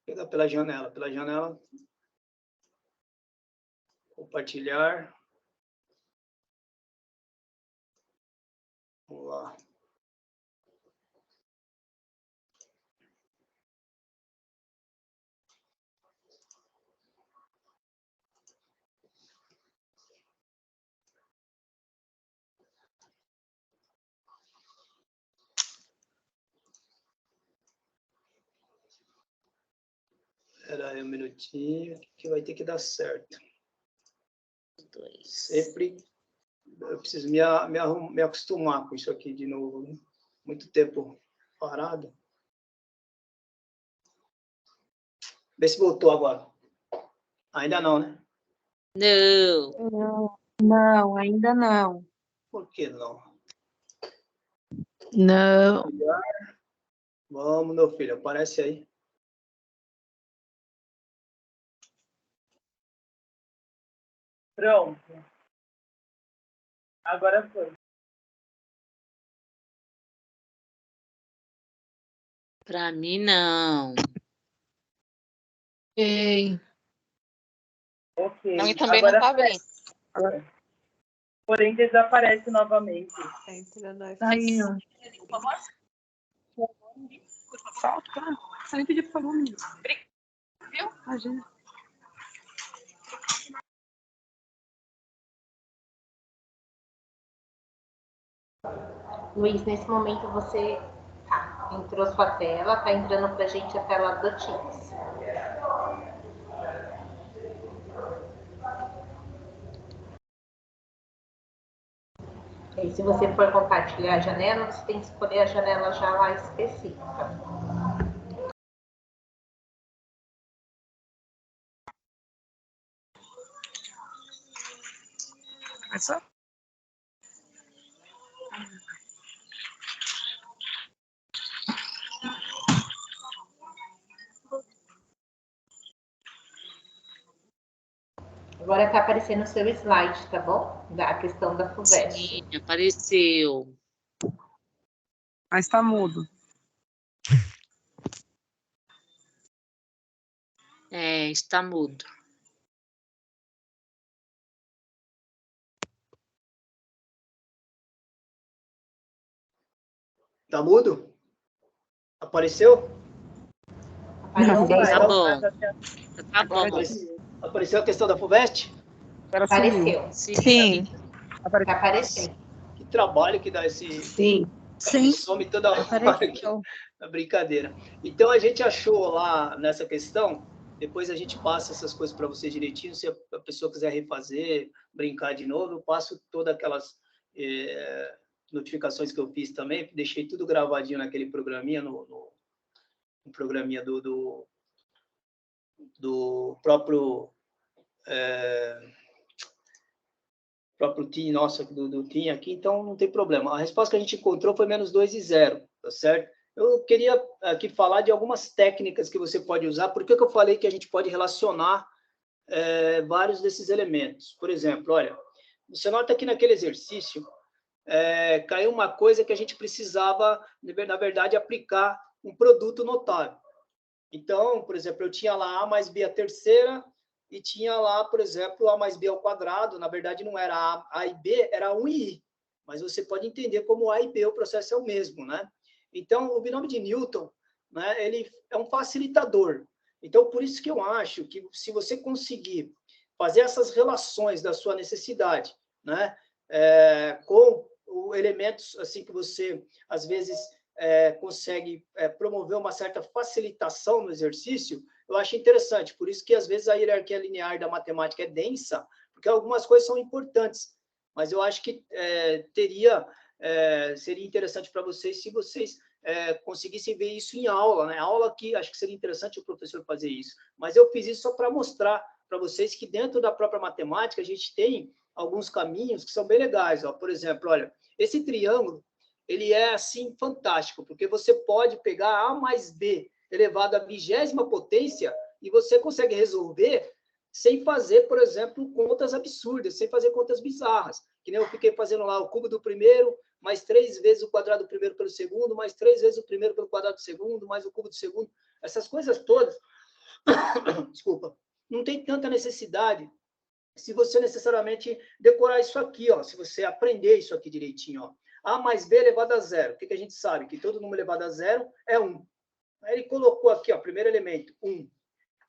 S2: pegar pela janela. Pela janela. Compartilhar. Vamos lá. Espera aí um minutinho, que vai ter que dar certo.
S5: 2.
S2: Sempre eu preciso me acostumar com isso aqui de novo. Né? Muito tempo parado. Vê se voltou agora. Ainda não, né?
S5: Não.
S9: Não, ainda não.
S2: Por que não?
S9: Não.
S2: Vamos, meu filho, aparece aí.
S11: Pronto. Agora foi.
S5: Para mim, não.
S9: Ei.
S11: Ok.
S12: Não, e também
S11: agora
S12: não tá vendo.
S11: Agora. Porém, desaparece novamente.
S9: Aí, ó.
S10: Falta. Você nem pediu por favor, menino.
S12: Viu?
S10: Imagina.
S3: Luiz, nesse momento você entrou sua tela, tá entrando pra gente a tela do Teams. E aí, se você for compartilhar a janela, você tem que escolher a janela já lá específica.
S10: Começou?
S3: Agora tá aparecendo o seu slide, tá bom? Da questão da FUVEST.
S5: Sim, apareceu.
S10: Mas tá mudo.
S5: É, está mudo.
S2: Tá mudo? Apareceu?
S10: Não,
S5: Tá bom. Tá bom.
S2: Apareceu a questão da FUVEST?
S3: Apareceu.
S9: Sim.
S3: Tá aparecendo.
S2: Que trabalho que dá esse...
S9: Sim.
S2: Some toda hora aqui. É brincadeira. Então, a gente achou lá nessa questão, depois a gente passa essas coisas para vocês direitinho, se a pessoa quiser refazer, brincar de novo, eu passo todas aquelas notificações que eu fiz também, deixei tudo gravadinho naquele programinha, no programinha do próprio team nosso, do team aqui, então não tem problema. A resposta que a gente encontrou foi -2 e 0, tá certo? Eu queria aqui falar de algumas técnicas que você pode usar. Por que eu falei que a gente pode relacionar vários desses elementos? Por exemplo, olha, você nota que naquele exercício caiu uma coisa que a gente precisava, na verdade, aplicar um produto notável. Então, por exemplo, eu tinha lá A mais B à terceira e tinha lá, por exemplo, A mais B ao quadrado. Na verdade, não era A e B, era 1 e I. Mas você pode entender como A e B, o processo é o mesmo, né? Então, o binômio de Newton, né, ele é um facilitador. Então, por isso que eu acho que se você conseguir fazer essas relações da sua necessidade, né, com elementos assim que você, às vezes, consegue promover uma certa facilitação no exercício, eu acho interessante. Por isso que, às vezes, a hierarquia linear da matemática é densa, porque algumas coisas são importantes. Mas eu acho que seria interessante para vocês se vocês conseguissem ver isso em aula, né? Aula que acho que seria interessante o professor fazer isso. Mas eu fiz isso só para mostrar para vocês que dentro da própria matemática a gente tem alguns caminhos que são bem legais. Ó. Por exemplo, olha, esse triângulo, ele é assim fantástico, porque você pode pegar A mais B elevado à 20ª potência e você consegue resolver sem fazer, por exemplo, contas absurdas, sem fazer contas bizarras. Que nem eu fiquei fazendo lá o cubo do primeiro, mais 3 vezes o quadrado do primeiro pelo segundo, mais 3 vezes o primeiro pelo quadrado do segundo, mais o cubo do segundo. Essas coisas todas, desculpa, não tem tanta necessidade se você necessariamente decorar isso aqui, ó, se você aprender isso aqui direitinho. Ó. A mais B elevado a 0. O que a gente sabe? Que todo número elevado a 0 é 1. Aí ele colocou aqui, ó, primeiro elemento, 1.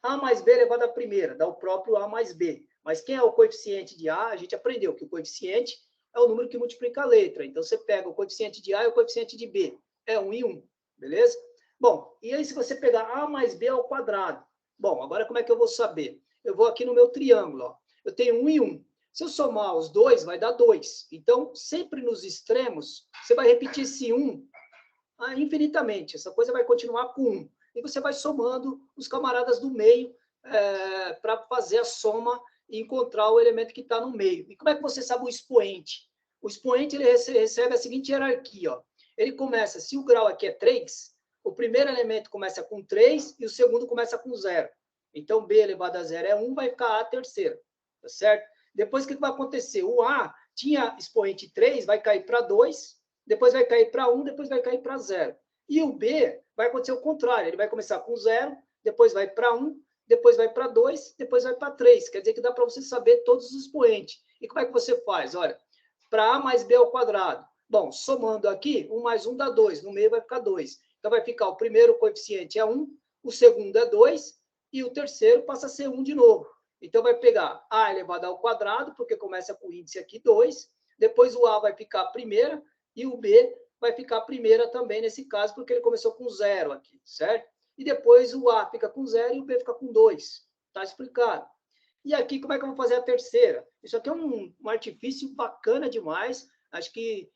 S2: A mais B elevado à primeira, dá o próprio A mais B. Mas quem é o coeficiente de A? A gente aprendeu que o coeficiente é o número que multiplica a letra. Então, você pega o coeficiente de A e o coeficiente de B. É 1 e 1, beleza? Bom, e aí se você pegar A mais B ao quadrado, Bom, agora como é que eu vou saber? Eu vou aqui no meu triângulo, ó. Eu tenho 1 e 1. Se eu somar os dois, vai dar 2. Então, sempre nos extremos, você vai repetir esse 1 infinitamente. Essa coisa vai continuar com 1. E você vai somando os camaradas do meio para fazer a soma e encontrar o elemento que está no meio. E como é que você sabe o expoente? O expoente ele recebe a seguinte hierarquia. Ó. Ele começa, se o grau aqui é 3, o primeiro elemento começa com 3 e o segundo começa com 0. Então, B elevado a 0 é 1, vai ficar A terceiro. Tá certo? Depois, o que vai acontecer? O A tinha expoente 3, vai cair para 2, depois vai cair para 1, depois vai cair para 0. E o B vai acontecer o contrário. Ele vai começar com 0, depois vai para 1, depois vai para 2, depois vai para 3. Quer dizer que dá para você saber todos os expoentes. E como é que você faz? Olha, para A mais B ao quadrado. Bom, somando aqui, 1 mais 1 dá 2. No meio vai ficar 2. Então, vai ficar o primeiro coeficiente é 1, o segundo é 2, e o terceiro passa a ser 1 de novo. Então, vai pegar A elevado ao quadrado, porque começa com o índice aqui 2. Depois, o A vai ficar a primeira, e o B vai ficar a primeira também, nesse caso, porque ele começou com 0 aqui, certo? E depois, o A fica com 0 e o B fica com 2. Está explicado. E aqui, como é que eu vou fazer a terceira? Isso aqui é um artifício bacana demais. Acho que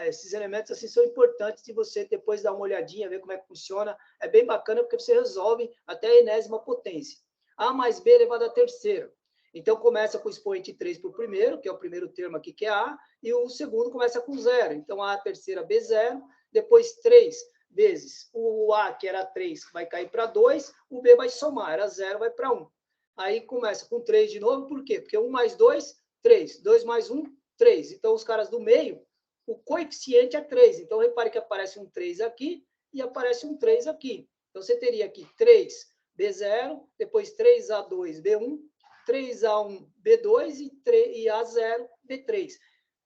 S2: esses elementos assim são importantes de você depois dar uma olhadinha, ver como é que funciona. É bem bacana porque você resolve até a enésima potência. A mais B elevado à terceira. Então, começa com o expoente 3 para o primeiro, que é o primeiro termo aqui, que é A, e o segundo começa com 0. Então, A terceira, B0, depois 3 vezes o A, que era 3, vai cair para 2, o B vai somar, era 0, vai para 1. Aí começa com 3 de novo, por quê? Porque 1 mais 2, 3. 2 mais 1, 3. Então, os caras do meio, o coeficiente é 3. Então, repare que aparece um 3 aqui e aparece um 3 aqui. Então, você teria aqui 3, B0, depois 3A2, B1, 3A1, B2 e A0, B3.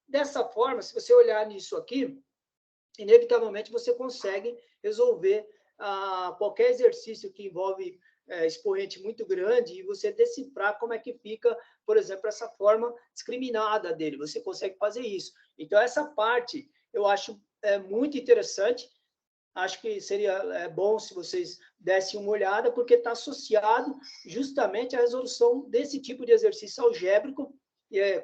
S2: Dessa forma, se você olhar nisso aqui, inevitavelmente você consegue resolver qualquer exercício que envolve expoente muito grande e você decifrar como é que fica, por exemplo, essa forma discriminada dele. Você consegue fazer isso. Então, essa parte eu acho muito interessante. Acho que seria bom se vocês dessem uma olhada, porque está associado justamente à resolução desse tipo de exercício algébrico.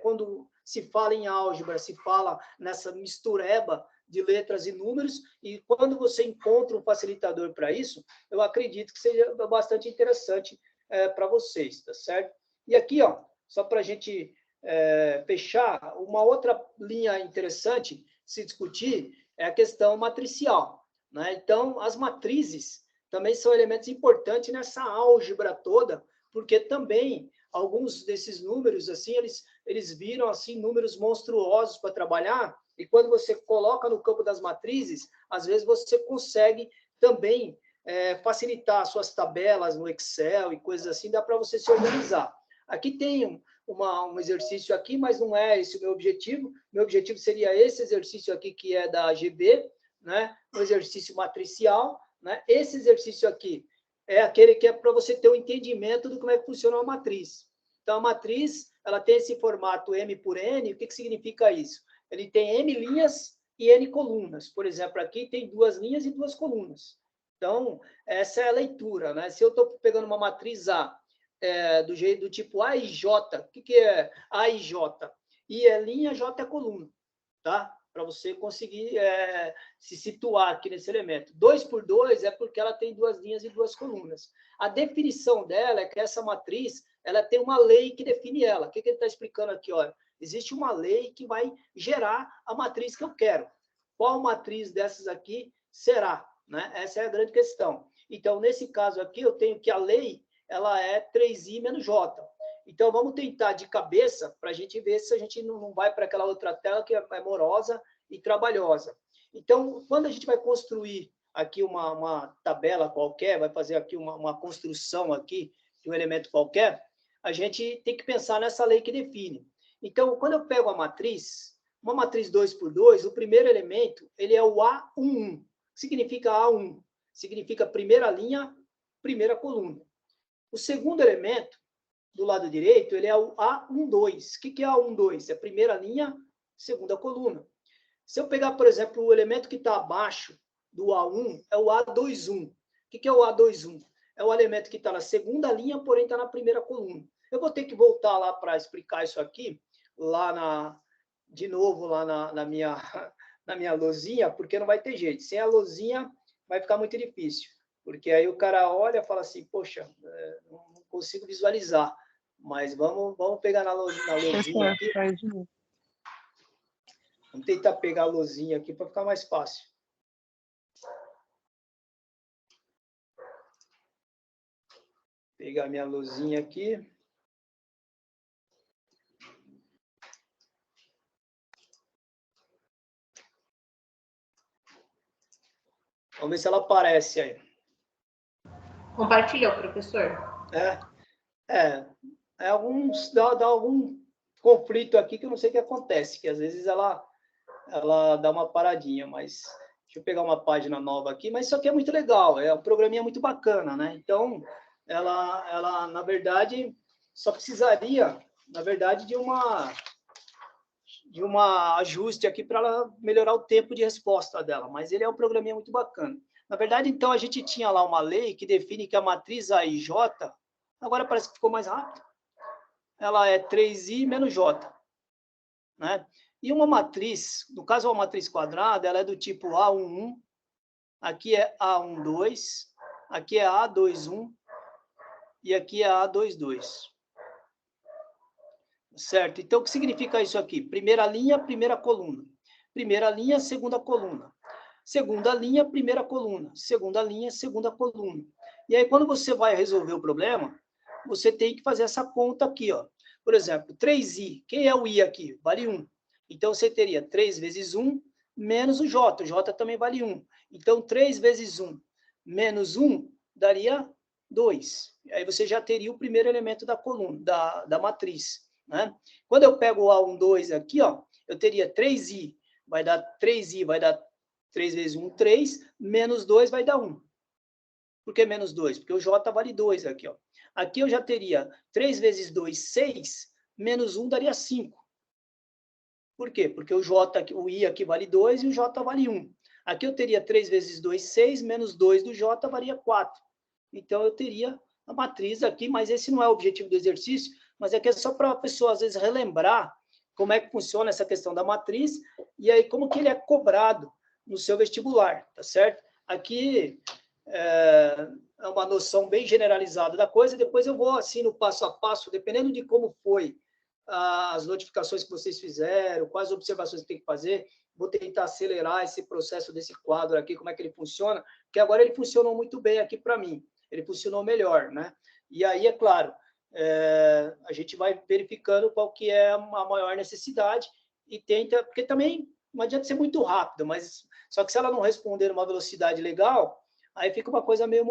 S2: Quando se fala em álgebra, se fala nessa mistureba de letras e números, e quando você encontra um facilitador para isso, eu acredito que seja bastante interessante para vocês, tá certo? E aqui, ó, só para a gente fechar, uma outra linha interessante se discutir é a questão matricial. Né? Então, as matrizes também são elementos importantes nessa álgebra toda, porque também alguns desses números, assim, eles viram assim números monstruosos para trabalhar, e quando você coloca no campo das matrizes, às vezes você consegue também facilitar suas tabelas no Excel e coisas assim, dá para você se organizar. Aqui tem um exercício aqui, mas não é esse o meu objetivo. Meu objetivo seria esse exercício aqui, que é da GB, né? Um exercício matricial, né? Esse exercício aqui é aquele que é para você ter um entendimento de como é que funciona uma matriz. Então, a matriz, ela tem esse formato M por N. O que significa isso? Ele tem M linhas e N colunas. Por exemplo, aqui tem 2 linhas e 2 colunas. Então, essa é a leitura, né? Se eu estou pegando uma matriz A do tipo A e J, o que é A e J? I é linha, J é coluna, tá? Para você conseguir se situar aqui nesse elemento. 2 por 2 é porque ela tem 2 linhas e 2 colunas. A definição dela é que essa matriz ela tem uma lei que define ela. O que ele está explicando aqui? Olha, existe uma lei que vai gerar a matriz que eu quero. Qual matriz dessas aqui será? Né? Essa é a grande questão. Então, nesse caso aqui, eu tenho que a lei ela é 3i menos j. Então, vamos tentar de cabeça para a gente ver se a gente não vai para aquela outra tela que é morosa e trabalhosa. Então, quando a gente vai construir aqui uma tabela qualquer, vai fazer aqui uma construção aqui de um elemento qualquer, a gente tem que pensar nessa lei que define. Então, quando eu pego a matriz, uma matriz 2 por 2, o primeiro elemento ele é o A11. O que significa A1? Significa primeira linha, primeira coluna. O segundo elemento, do lado direito, ele é o A12. O que é A12? É a primeira linha, segunda coluna. Se eu pegar, por exemplo, o elemento que está abaixo do A1, é o A21. O que é o A21? é o elemento que está na segunda linha, porém está na primeira coluna. Eu vou ter que voltar lá para explicar isso aqui, de novo, lá na minha lousinha, porque não vai ter jeito. Sem a lousinha, vai ficar muito difícil. Porque aí o cara olha e fala assim, poxa, não consigo visualizar. Mas vamos pegar na lousinha aqui. Vamos tentar pegar a lousinha aqui para ficar mais fácil. Pegar minha lousinha aqui. Vamos ver se ela aparece aí.
S3: Compartilhou, professor?
S2: Dá algum conflito aqui que eu não sei o que acontece, que às vezes ela dá uma paradinha, mas deixa eu pegar uma página nova aqui, mas isso aqui é muito legal, é um programinha muito bacana, né? Então, ela na verdade, só precisaria, na verdade, de uma ajuste aqui para ela melhorar o tempo de resposta dela, mas ele é um programinha muito bacana. Na verdade, então, a gente tinha lá uma lei que define que a matriz A e J, agora parece que ficou mais rápido, ela é 3i menos j, né? E uma matriz, no caso, uma matriz quadrada, ela é do tipo A11, aqui é A12, aqui é A21 e aqui é A22. Certo? Então, o que significa isso aqui? Primeira linha, primeira coluna. Primeira linha, segunda coluna. Segunda linha, primeira coluna. Segunda linha, segunda coluna. E aí, quando você vai resolver o problema, você tem que fazer essa conta aqui, ó. Por exemplo, 3i. Quem é o i aqui? Vale 1. Então, você teria 3 vezes 1 menos o j. O j também vale 1. Então, 3 vezes 1 menos 1 daria 2. Aí você já teria o primeiro elemento da coluna, da matriz, né? Quando eu pego o A12 aqui, ó, eu teria 3i, vai dar 3i, vai dar 3 vezes 1, 3, menos 2 vai dar 1. Por que menos 2? Porque o j vale 2 aqui, ó. Aqui eu já teria 3 vezes 2, 6, menos 1 daria 5. Por quê? Porque o i aqui vale 2 e o j vale 1. Aqui eu teria 3 vezes 2, 6, menos 2 do j valia 4. Então, eu teria a matriz aqui, mas esse não é o objetivo do exercício, mas é que é só para a pessoa, às vezes, relembrar como é que funciona essa questão da matriz e aí como que ele é cobrado no seu vestibular, tá certo? Aqui é uma noção bem generalizada da coisa, depois eu vou, assim, no passo a passo, dependendo de como foi as notificações que vocês fizeram, quais observações tem que fazer, vou tentar acelerar esse processo desse quadro aqui, como é que ele funciona, porque agora ele funcionou muito bem aqui para mim, ele funcionou melhor, né? E aí, é claro, a gente vai verificando qual que é a maior necessidade e tenta, porque também não adianta ser muito rápido, mas só que se ela não responder numa velocidade legal, aí fica uma coisa meio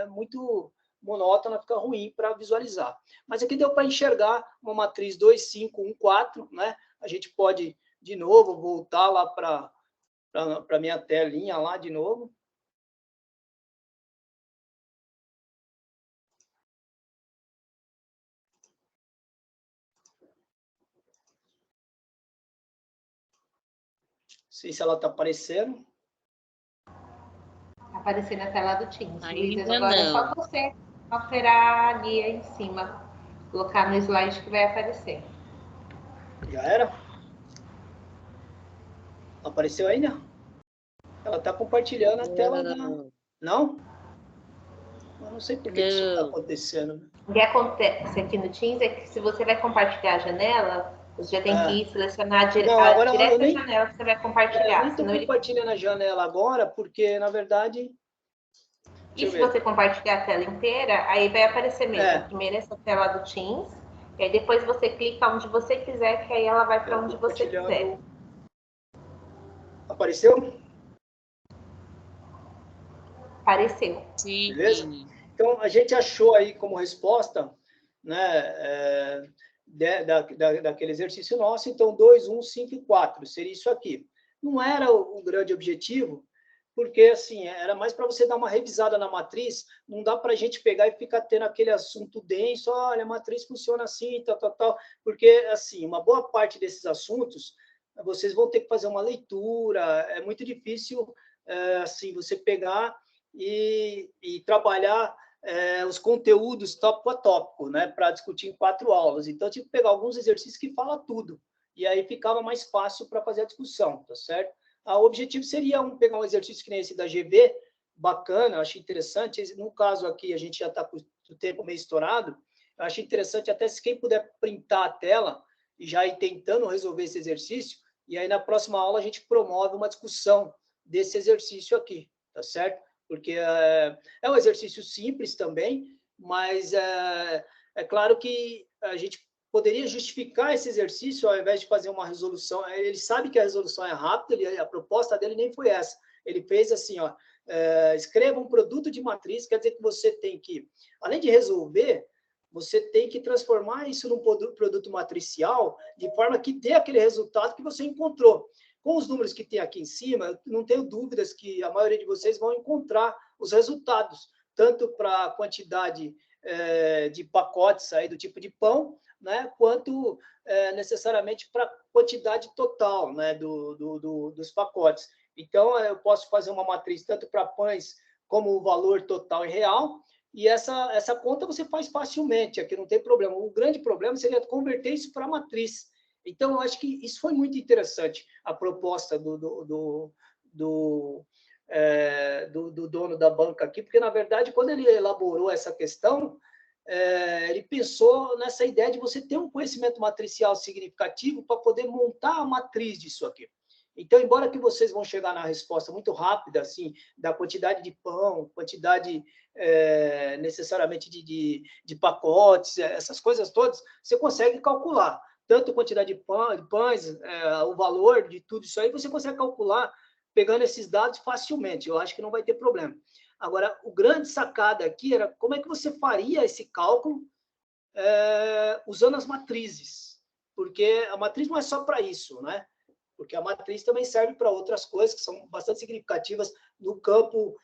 S2: muito monótona, fica ruim para visualizar. Mas aqui deu para enxergar uma matriz 2, 5, 1, 4, né? A gente pode, de novo, voltar lá para a minha telinha lá de novo. Não sei se ela está aparecendo.
S3: Aparecer na tela do Teams.
S5: Ainda
S3: Luiz, agora
S5: não.
S3: é só você alterar ali em cima, colocar no slide que vai aparecer.
S2: Já era? Apareceu ainda? Ela está compartilhando a tela da... Não? Eu não sei por que isso está acontecendo.
S3: O que acontece aqui no Teams é que se você vai compartilhar a janela, você já tem que ir selecionar direto a janela que você vai compartilhar.
S2: Eu nem estou compartilhando a janela agora, porque, na verdade...
S3: E se você compartilhar a tela inteira, aí vai aparecer mesmo. Primeiro essa tela do Teams, e aí depois você clica onde você quiser, que aí ela vai para onde você quiser.
S2: Apareceu?
S3: Apareceu.
S5: Sim.
S2: Beleza? Então, a gente achou aí como resposta, né, daquele exercício nosso, então, 2, 1, 5 e 4, seria isso aqui. Não era o grande objetivo, porque, assim, era mais para você dar uma revisada na matriz, não dá para a gente pegar e ficar tendo aquele assunto denso, olha, a matriz funciona assim, tal, porque, assim, uma boa parte desses assuntos, vocês vão ter que fazer uma leitura, é muito difícil, assim, você pegar e trabalhar os conteúdos tópico a tópico, né, para discutir em 4 aulas. Então, eu tive que pegar alguns exercícios que falam tudo, e aí ficava mais fácil para fazer a discussão, tá certo? O objetivo seria pegar um exercício que nem esse da GV, bacana, eu acho interessante. No caso aqui, a gente já está com o tempo meio estourado, eu acho interessante até se quem puder printar a tela e já ir tentando resolver esse exercício, e aí na próxima aula a gente promove uma discussão desse exercício aqui, tá certo? Porque é um exercício simples também, mas é claro que a gente poderia justificar esse exercício ao invés de fazer uma resolução. Ele sabe que a resolução é rápida, a proposta dele nem foi essa. Ele fez assim, ó, escreva um produto de matriz, quer dizer que você tem que, além de resolver, você tem que transformar isso num produto matricial de forma que dê aquele resultado que você encontrou. Com os números que tem aqui em cima, eu não tenho dúvidas que a maioria de vocês vão encontrar os resultados, tanto para a quantidade de pacotes aí do tipo de pão, né, quanto necessariamente para a quantidade total, né, dos pacotes. Então, eu posso fazer uma matriz tanto para pães como o valor total em real, e essa conta você faz facilmente, aqui não tem problema. O grande problema seria converter isso para matriz. Então, eu acho que isso foi muito interessante, a proposta do dono da banca aqui, porque, na verdade, quando ele elaborou essa questão, ele pensou nessa ideia de você ter um conhecimento matricial significativo para poder montar a matriz disso aqui. Então, embora que vocês vão chegar na resposta muito rápida, assim, da quantidade de pão, quantidade necessariamente de pacotes, essas coisas todas, você consegue calcular. Tanto a quantidade de pães, o valor de tudo isso aí, você consegue calcular pegando esses dados facilmente. Eu acho que não vai ter problema. Agora, o grande sacada aqui era como é que você faria esse cálculo usando as matrizes. Porque a matriz não é só para isso, né? Porque a matriz também serve para outras coisas que são bastante significativas no campo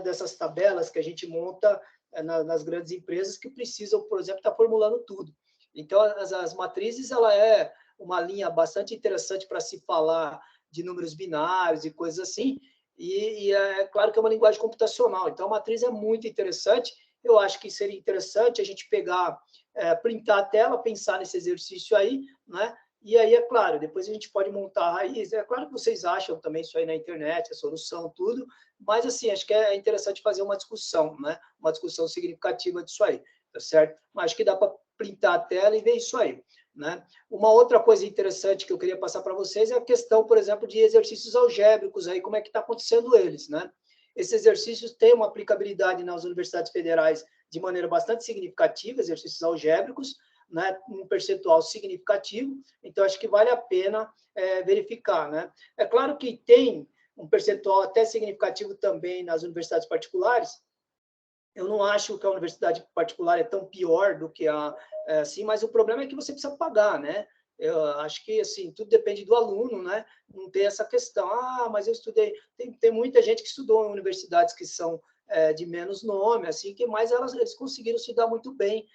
S2: dessas tabelas que a gente monta nas grandes empresas que precisam, por exemplo, estar formulando tudo. Então, as matrizes, ela é uma linha bastante interessante para se falar de números binários e coisas assim, e é claro que é uma linguagem computacional. Então, a matriz é muito interessante. Eu acho que seria interessante a gente pegar, printar a tela, pensar nesse exercício aí, né? E aí, é claro, depois a gente pode montar a raiz. É claro que vocês acham também isso aí na internet, a solução, tudo, mas, assim, acho que é interessante fazer uma discussão, né? Uma discussão significativa disso aí, tá certo? Mas acho que dá para printar a tela e ver isso aí, né? Uma outra coisa interessante que eu queria passar para vocês é a questão, por exemplo, de exercícios algébricos, aí, como é que está acontecendo eles, né? Esses exercícios têm uma aplicabilidade nas universidades federais de maneira bastante significativa, exercícios algébricos, né, um percentual significativo, então acho que vale a pena verificar, né? É claro que tem um percentual até significativo também nas universidades particulares. Eu não acho que a universidade particular é tão pior do que assim, mas o problema é que você precisa pagar, né? Eu acho que, assim, tudo depende do aluno, né? Não tem essa questão, mas eu estudei... Tem muita gente que estudou em universidades que são de menos nome, assim, mas eles conseguiram se dar muito bem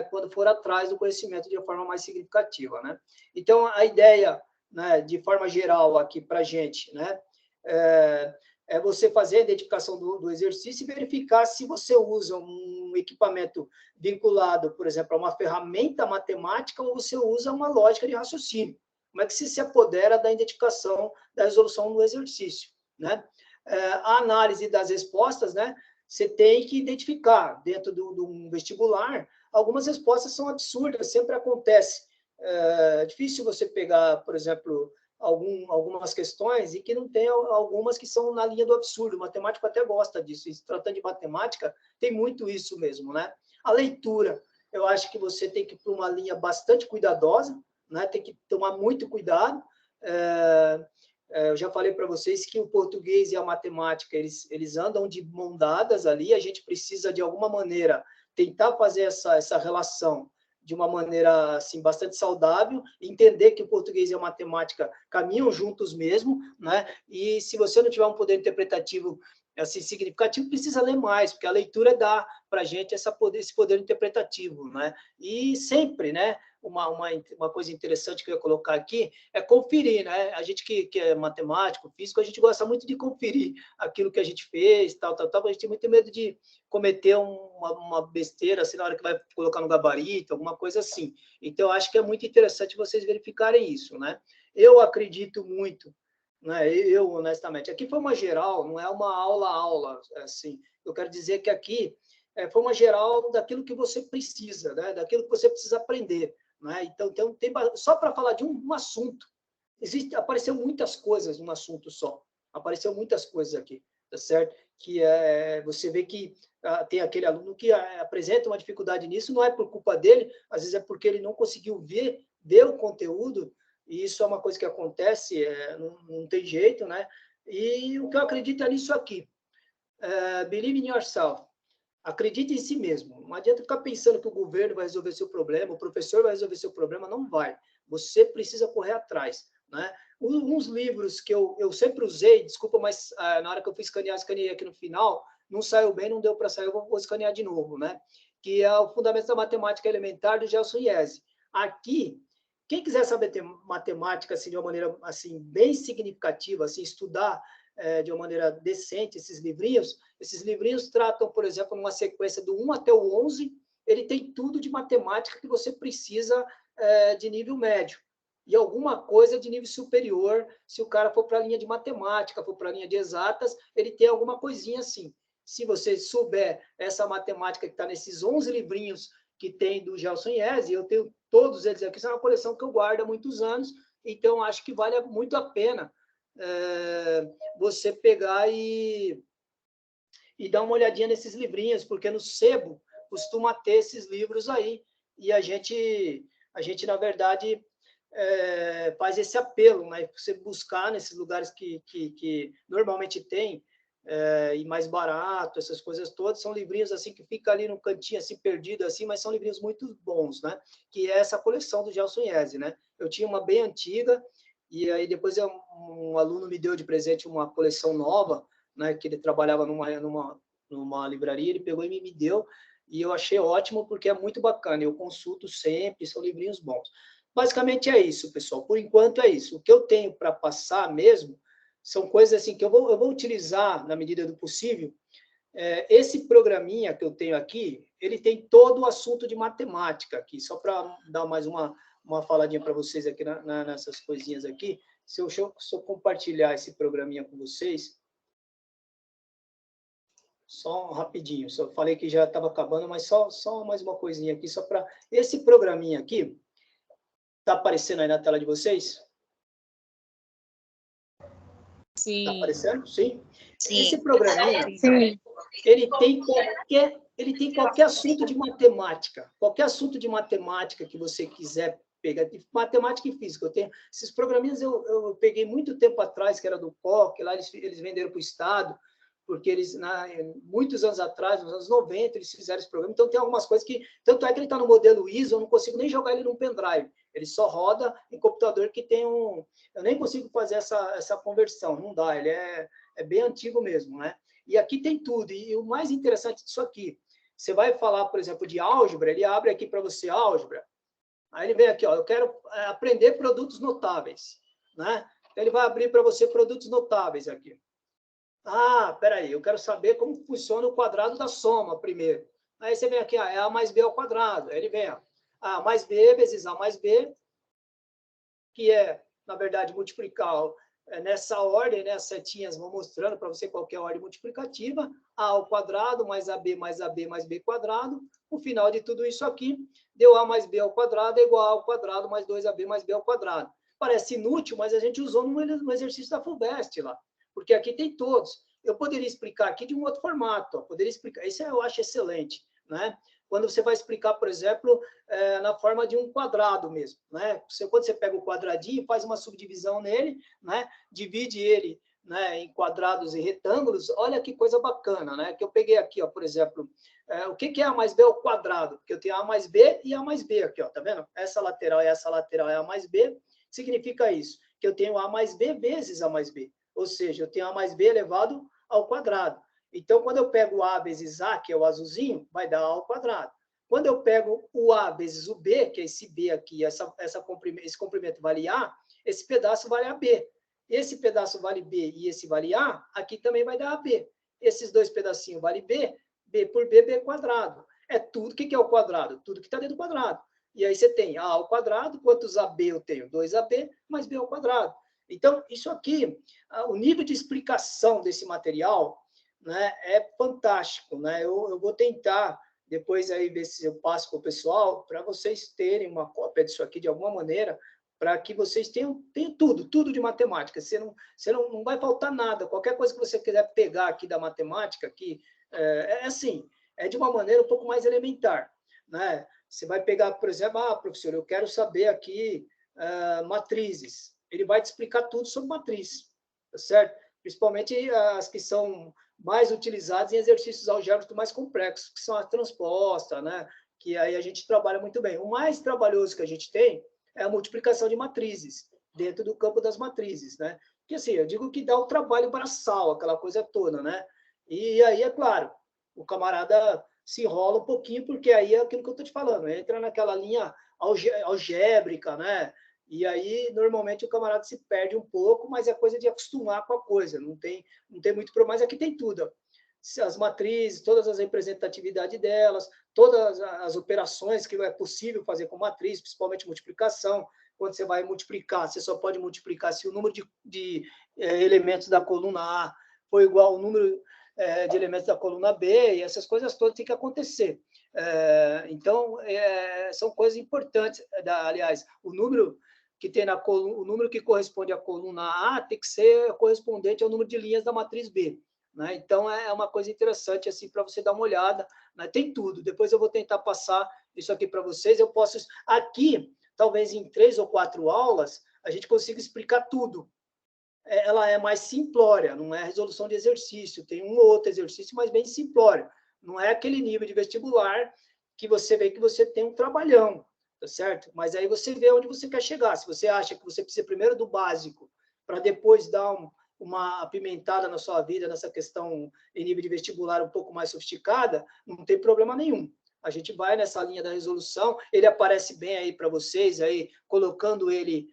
S2: quando foram atrás do conhecimento de uma forma mais significativa, né? Então, a ideia, né, de forma geral aqui para a gente, né, é você fazer a identificação do exercício e verificar se você usa um equipamento vinculado, por exemplo, a uma ferramenta matemática ou você usa uma lógica de raciocínio. Como é que você se apodera da identificação da resolução do exercício, né? A análise das respostas, né? Você tem que identificar, dentro de um vestibular, algumas respostas são absurdas, sempre acontece. É difícil você pegar, por exemplo, algumas questões e que não tem algumas que são na linha do absurdo. O matemático até gosta disso. E se tratando de matemática, tem muito isso mesmo, né? A leitura, eu acho que você tem que ir para uma linha bastante cuidadosa, né? Tem que tomar muito cuidado. Eu já falei para vocês que o português e a matemática, eles andam de mão dadas ali, a gente precisa, de alguma maneira, tentar fazer essa relação de uma maneira assim, bastante saudável, entender que o português e a matemática caminham juntos mesmo, né? E se você não tiver um poder interpretativo assim, significativo, precisa ler mais, porque a leitura dá para a gente esse poder interpretativo, né? E sempre, né? Uma coisa interessante que eu ia colocar aqui é conferir, né? A gente que é matemático, físico, a gente gosta muito de conferir aquilo que a gente fez, tal. A gente tem muito medo de cometer uma besteira, assim, na hora que vai colocar no gabarito, alguma coisa assim. Então, acho que é muito interessante vocês verificarem isso, né? Eu acredito muito, né? Eu, honestamente, aqui foi uma geral, não é uma aula, assim. Eu quero dizer que aqui foi uma geral daquilo que você precisa, né? Daquilo que você precisa aprender, né? Então tem, só para falar de um assunto, apareceu muitas coisas num assunto só, apareceu muitas coisas aqui, tá certo? Que você vê que tem aquele aluno que apresenta uma dificuldade nisso, não é por culpa dele, às vezes é porque ele não conseguiu ver o conteúdo, e isso é uma coisa que acontece, não tem jeito, né? E o que eu acredito é nisso aqui. Believe in yourself. Acredite em si mesmo. Não adianta ficar pensando que o governo vai resolver seu problema, o professor vai resolver seu problema, não vai. Você precisa correr atrás, né? Uns livros que eu sempre usei, desculpa, mas na hora que eu fui escaneei aqui no final, não saiu bem, não deu para sair, eu vou escanear de novo, né? Que é o Fundamentos da Matemática Elementar, do Gelson Iese. Aqui, quem quiser saber ter matemática assim, de uma maneira assim, bem significativa, assim, estudar de uma maneira decente esses livrinhos tratam, por exemplo, numa sequência do 1 até o 11, ele tem tudo de matemática que você precisa de nível médio. E alguma coisa de nível superior, se o cara for para a linha de matemática, for para a linha de exatas, ele tem alguma coisinha assim. Se você souber essa matemática que está nesses 11 livrinhos que tem do Gelson Iese, eu tenho todos eles aqui, isso é uma coleção que eu guardo há muitos anos, então acho que vale muito a pena você pegar e dar uma olhadinha nesses livrinhos, porque no sebo costuma ter esses livros aí, e a gente na verdade, faz esse apelo, né? Você buscar nesses lugares que normalmente tem, e mais barato, essas coisas todas, são livrinhos assim que fica ali no cantinho, assim, perdido, assim, mas são livrinhos muito bons, né? Que é essa coleção do Gelson Iese, né? Eu tinha uma bem antiga, e aí depois um aluno me deu de presente uma coleção nova, né? Que ele trabalhava numa livraria, ele pegou e me deu, e eu achei ótimo, porque é muito bacana, eu consulto sempre, são livrinhos bons. Basicamente é isso, pessoal, por enquanto é isso. O que eu tenho para passar mesmo são coisas assim que eu vou utilizar na medida do possível. Esse programinha que eu tenho aqui, ele tem todo o assunto de matemática aqui, só para dar mais uma faladinha para vocês aqui nessas coisinhas aqui. Se eu compartilhar esse programinha com vocês, só rapidinho, só falei que já estava acabando, mas só mais uma coisinha aqui, só para esse programinha aqui, está aparecendo aí na tela de vocês?
S5: Sim.
S2: Está aparecendo? Sim?
S5: Sim.
S2: Esse programinha,
S5: Sim.
S2: ele tem qualquer assunto de matemática, que você quiser pegar, de matemática e física. Eu tenho esses programinhas, eu peguei muito tempo atrás, que era do COC, lá eles venderam para o Estado, porque eles, muitos anos atrás, nos anos 90, eles fizeram esse programa. Então, tem algumas coisas que... Tanto é que ele está no modelo ISO, eu não consigo nem jogar ele num pendrive. Ele só roda em computador que tem um... Eu nem consigo fazer essa conversão, não dá. Ele é bem antigo mesmo, né? E aqui tem tudo. E o mais interessante disso aqui, você vai falar, por exemplo, de álgebra, ele abre aqui para você álgebra. Aí ele vem aqui, ó, eu quero aprender produtos notáveis, né? Então, ele vai abrir para você produtos notáveis aqui. Ah, peraí, eu quero saber como funciona o quadrado da soma primeiro. Aí você vem aqui, é A mais B ao quadrado. Aí ele vem, ó, A mais B vezes A mais B, que é, na verdade, multiplicar nessa ordem, né? As setinhas vão mostrando para você qual que é a ordem multiplicativa. A ao quadrado mais AB mais AB mais B quadrado. O final de tudo isso aqui deu A mais B ao quadrado é igual a ao quadrado mais 2AB mais B ao quadrado. Parece inútil, mas a gente usou no exercício da FUVEST lá. Porque aqui tem todos. Eu poderia explicar aqui de um outro formato. Poderia explicar. Isso eu acho excelente, né? Quando você vai explicar, por exemplo, na forma de um quadrado mesmo, né? Quando você pega o quadradinho, faz uma subdivisão nele, né? Divide ele, né, em quadrados e retângulos. Olha que coisa bacana, né? Que eu peguei aqui, ó, por exemplo, o que é A mais B ao quadrado? Porque eu tenho A mais B e A mais B aqui, ó, tá vendo? Essa lateral e essa lateral é A mais B. Significa isso, que eu tenho A mais B vezes A mais B. Ou seja, eu tenho A mais B elevado ao quadrado. Então, quando eu pego o A vezes A, que é o azulzinho, vai dar A ao quadrado. Quando eu pego o A vezes o B, que é esse B aqui, esse comprimento vale A, esse pedaço vale AB. Esse pedaço vale B e esse vale A, aqui também vai dar AB. Esses dois pedacinhos vale B, B por B, B quadrado. É tudo. O que é o quadrado? Tudo que está dentro do quadrado. E aí você tem A ao quadrado, quantos AB eu tenho? 2AB mais B ao quadrado. Então, isso aqui, o nível de explicação desse material, né, é fantástico. Né? Eu vou tentar depois aí ver se eu passo para o pessoal, para vocês terem uma cópia disso aqui de alguma maneira, para que vocês tenham tudo de matemática. Você não vai faltar nada. Qualquer coisa que você quiser pegar aqui da matemática, aqui, assim, é de uma maneira um pouco mais elementar. Né? Você vai pegar, por exemplo, professor, eu quero saber aqui matrizes. Ele vai te explicar tudo sobre matriz, tá certo? Principalmente as que são mais utilizadas em exercícios algébricos mais complexos, que são a transposta, né? Que aí a gente trabalha muito bem. O mais trabalhoso que a gente tem é a multiplicação de matrizes, dentro do campo das matrizes, né? Que assim, eu digo que dá o trabalho braçal, aquela coisa toda, né? E aí, é claro, o camarada se enrola um pouquinho, porque aí é aquilo que eu estou te falando, entra naquela linha algébrica, né? E aí, normalmente, o camarada se perde um pouco, mas é coisa de acostumar com a coisa, não tem muito problema. Mas aqui tem tudo. As matrizes, todas as representatividades delas, todas as operações que é possível fazer com matriz, principalmente multiplicação. Quando você vai multiplicar, você só pode multiplicar se o número de elementos da coluna A for igual ao número de elementos da coluna B, e essas coisas todas têm que acontecer. Então, são coisas importantes. Aliás, o número que tem na coluna, o número que corresponde à coluna A tem que ser correspondente ao número de linhas da matriz B. Né? Então, é uma coisa interessante assim, para você dar uma olhada. Né? Tem tudo. Depois eu vou tentar passar isso aqui para vocês. Eu posso... Aqui, talvez em 3 ou 4 aulas, a gente consiga explicar tudo. Ela é mais simplória, não é resolução de exercício. Tem um ou outro exercício, mas bem simplório. Não é aquele nível de vestibular que você vê que você tem um trabalhão. Tá certo? Mas aí você vê onde você quer chegar. Se você acha que você precisa primeiro do básico, para depois dar uma apimentada na sua vida, nessa questão em nível de vestibular um pouco mais sofisticada, não tem problema nenhum. A gente vai nessa linha da resolução, ele aparece bem aí para vocês, aí, colocando ele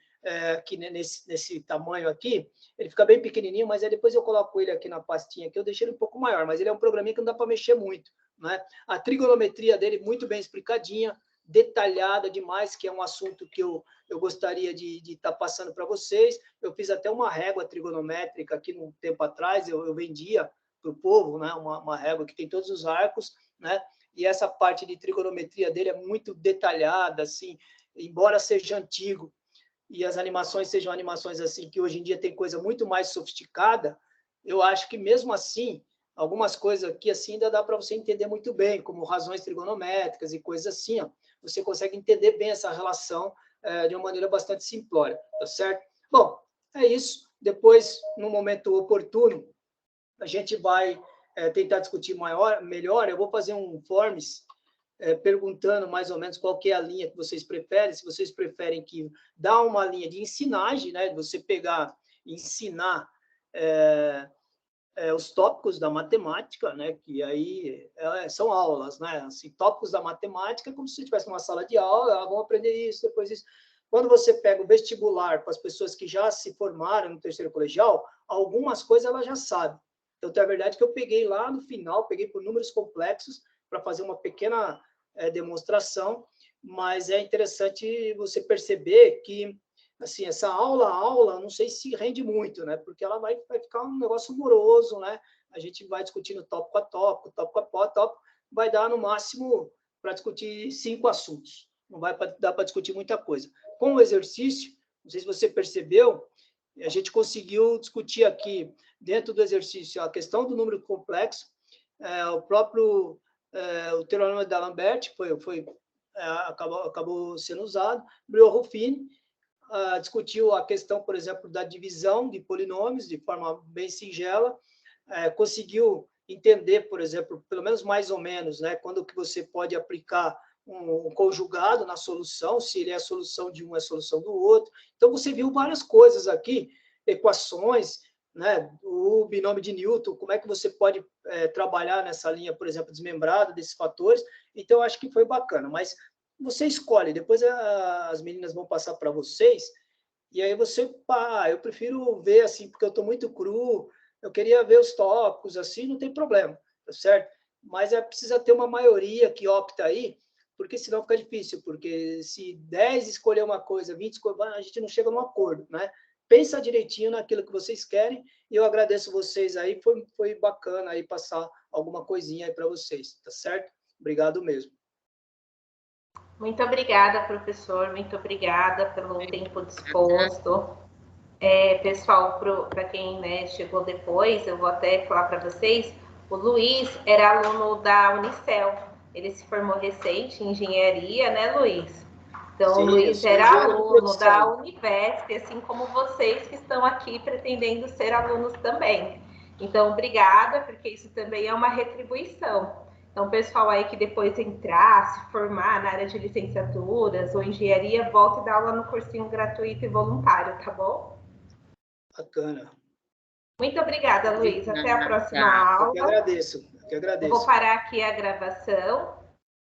S2: aqui nesse tamanho aqui, ele fica bem pequenininho, mas aí depois eu coloco ele aqui na pastinha, aqui eu deixei ele um pouco maior, mas ele é um programinha que não dá para mexer muito. Né? A trigonometria dele muito bem explicadinha, detalhada demais, que é um assunto que eu gostaria de estar passando para vocês. Eu fiz até uma régua trigonométrica aqui um tempo atrás, eu vendia para o povo, né? Uma régua que tem todos os arcos, né? E essa parte de trigonometria dele é muito detalhada, assim, embora seja antigo, e as animações sejam animações assim, que hoje em dia tem coisa muito mais sofisticada, eu acho que mesmo assim, algumas coisas aqui assim ainda dá para você entender muito bem, como razões trigonométricas e coisas assim, ó. Você consegue entender bem essa relação de uma maneira bastante simplória, tá certo? Bom, é isso. Depois, no momento oportuno, a gente vai tentar discutir melhor. Eu vou fazer um forms perguntando mais ou menos qual que é a linha que vocês preferem. Se vocês preferem que dá uma linha de ensinagem, né? Você pegar e ensinar os tópicos da matemática, né? Que aí são aulas, né? Assim, tópicos da matemática, como se você estivesse numa sala de aula, vão aprender isso, depois isso. Quando você pega o vestibular para as pessoas que já se formaram no terceiro colegial, algumas coisas ela já sabe. Então, é verdade que eu peguei lá no final, peguei por números complexos para fazer uma pequena demonstração, mas é interessante você perceber que assim, essa aula, não sei se rende muito, né? Porque ela vai ficar um negócio moroso, né? A gente vai discutindo tópico a tópico, vai dar no máximo para discutir 5 assuntos. Não vai dar para discutir muita coisa. Com o exercício, não sei se você percebeu, a gente conseguiu discutir aqui, dentro do exercício, a questão do número complexo, o próprio o teorema de D'Alembert acabou sendo usado, Breuer-Ruffini discutiu a questão, por exemplo, da divisão de polinômios de forma bem singela, conseguiu entender, por exemplo, pelo menos mais ou menos, né, quando que você pode aplicar um conjugado na solução, se ele é a solução de um, é a solução do outro. Então, você viu várias coisas aqui, equações, né, o binômio de Newton, como é que você pode trabalhar nessa linha, por exemplo, desmembrada, desses fatores. Então, eu acho que foi bacana, mas você escolhe, depois as meninas vão passar para vocês, e aí você, eu prefiro ver assim, porque eu estou muito cru, eu queria ver os tópicos, assim, não tem problema, tá certo? Mas precisa ter uma maioria que opta aí, porque senão fica difícil, porque se 10 escolher uma coisa, 20 escolher, a gente não chega num acordo, né? Pensa direitinho naquilo que vocês querem, e eu agradeço vocês aí, foi bacana aí passar alguma coisinha aí para vocês, tá certo? Obrigado mesmo.
S3: Muito obrigada, professor, muito obrigada pelo tempo disposto. Pessoal, para quem, né, chegou depois, eu vou até falar para vocês, o Luiz era aluno da Unicel, ele se formou recente em engenharia, né, Luiz? Então, sim, o Luiz era aluno da Univesp, assim como vocês que estão aqui pretendendo ser alunos também. Então, obrigada, porque isso também é uma retribuição. Então, o pessoal aí que depois entrar, se formar na área de licenciaturas ou engenharia, volte a dar aula no cursinho gratuito e voluntário, tá bom?
S2: Bacana.
S3: Muito obrigada, Luiz. Até a próxima aula.
S2: Eu que agradeço.
S3: Eu vou parar aqui a gravação.